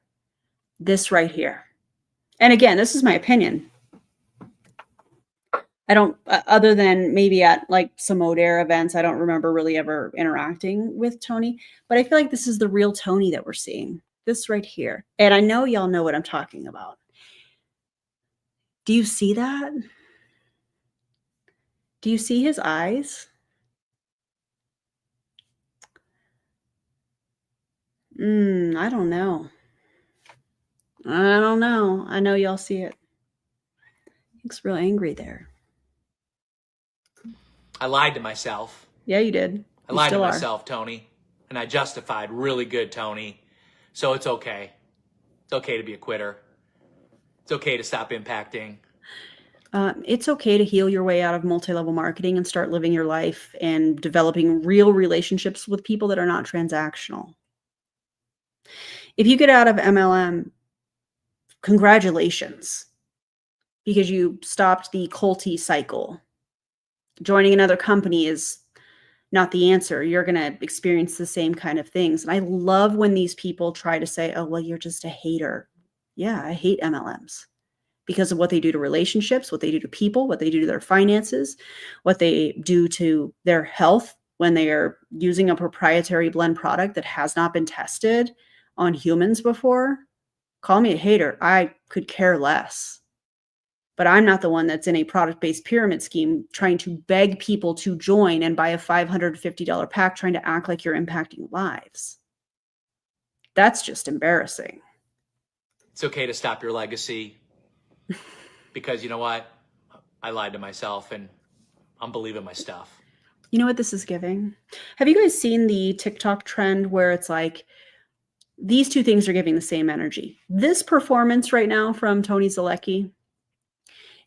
This right here. And again, this is my opinion. I don't, other than maybe at like some O'Dare events, I don't remember really ever interacting with Tony, but I feel like this is the real Tony that we're seeing. This right here. And I know y'all know what I'm talking about. Do you see that? Do you see his eyes? I don't know. I don't know. I know y'all see it. He looks real angry there. I lied to myself. Yeah, you did. I lied to myself, Tony. And I justified really good, Tony. So it's okay. It's okay to be a quitter. It's okay to stop impacting. It's okay to heal your way out of multi-level marketing and start living your life and developing real relationships with people that are not transactional. If you get out of MLM, congratulations, because you stopped the culty cycle. Joining another company is not the answer. You're going to experience the same kind of things. And I love when these people try to say, oh, well, you're just a hater. Yeah, I hate MLMs because of what they do to relationships, what they do to people, what they do to their finances, what they do to their health when they are using a proprietary blend product that has not been tested on humans before. Call me a hater. I could care less. But I'm not the one that's in a product-based pyramid scheme trying to beg people to join and buy a $550 pack trying to act like you're impacting lives. That's just embarrassing. It's okay to stop your legacy because you know what? I lied to myself and I'm believing my stuff. You know what this is giving? Have you guys seen the TikTok trend where it's like these two things are giving the same energy? This performance right now from Tony Zeleki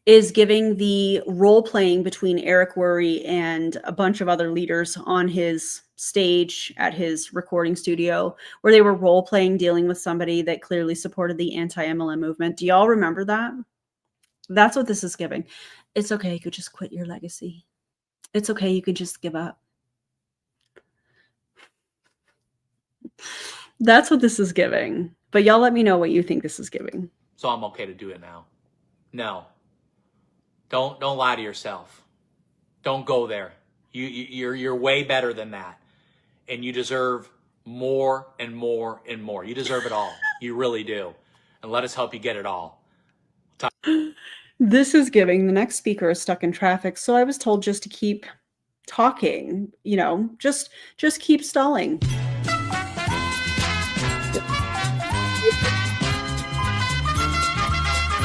is giving the role playing between Eric Worre and a bunch of other leaders on his stage at his recording studio, where they were role playing dealing with somebody that clearly supported the anti-MLM movement. Do y'all remember that? That's what this is giving. It's okay. You could just quit your legacy. It's okay. You could just give up. That's what this is giving. But y'all let me know what you think this is giving. So I'm okay to do it now. No. Don't lie to yourself. Don't go there. You're way better than that. And you deserve more and more and more. You deserve it all. You really do. And let us help you get it all. This is giving. The next speaker is stuck in traffic. So I was told just to keep talking, you know, just keep stalling.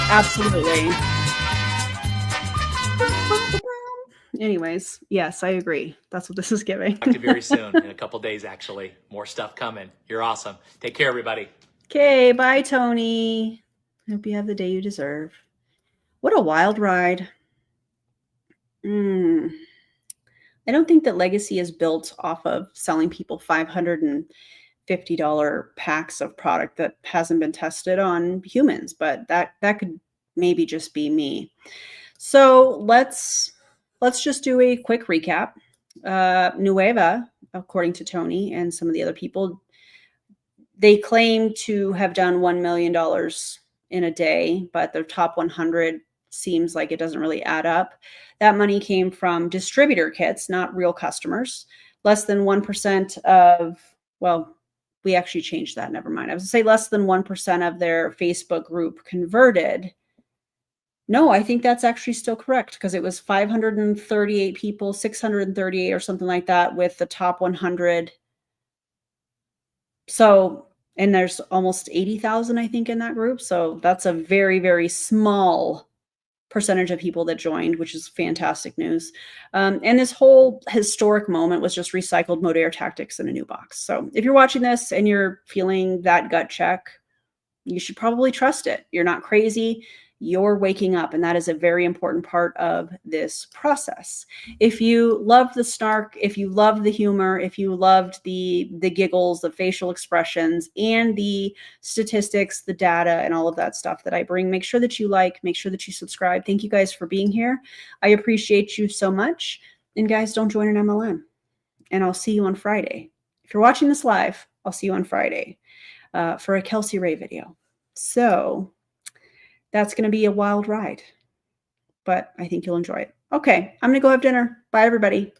Absolutely. Anyways, yes, I agree. That's what this is giving. Talk to you very soon, in a couple days, actually. More stuff coming. You're awesome. Take care, everybody. Okay, bye, Tony. Hope you have the day you deserve. What a wild ride. I don't think that legacy is built off of selling people $550 packs of product that hasn't been tested on humans, but that could maybe just be me. So let's just do a quick recap. Nueva, according to Tony and some of the other people, they claim to have done $1 million in a day, but their top 100 seems like it doesn't really add up. That money came from distributor kits, not real customers. Less than 1% of, well, we actually changed that. Never mind. I was going to say less than 1% of their Facebook group converted. No, I think that's actually still correct because it was 538 people, 638 or something like that with the top 100. So, and there's almost 80,000, I think, in that group. So that's a very, very small percentage of people that joined, which is fantastic news. And this whole historic moment was just recycled Modere tactics in a new box. So if you're watching this and you're feeling that gut check, you should probably trust it. You're not crazy. You're waking up, and that is a very important part of this process. If you love the snark, if you love the humor, if you loved the giggles, the facial expressions, and the statistics, the data, and all of that stuff that I bring, make sure that you like, make sure that you subscribe. Thank you guys for being here. I appreciate you so much. And guys, don't join an MLM. And I'll see you on Friday. If you're watching this live, I'll see you on Friday for a Kelsey Ray video. So that's going to be a wild ride, but I think you'll enjoy it. Okay, I'm going to go have dinner. Bye, everybody.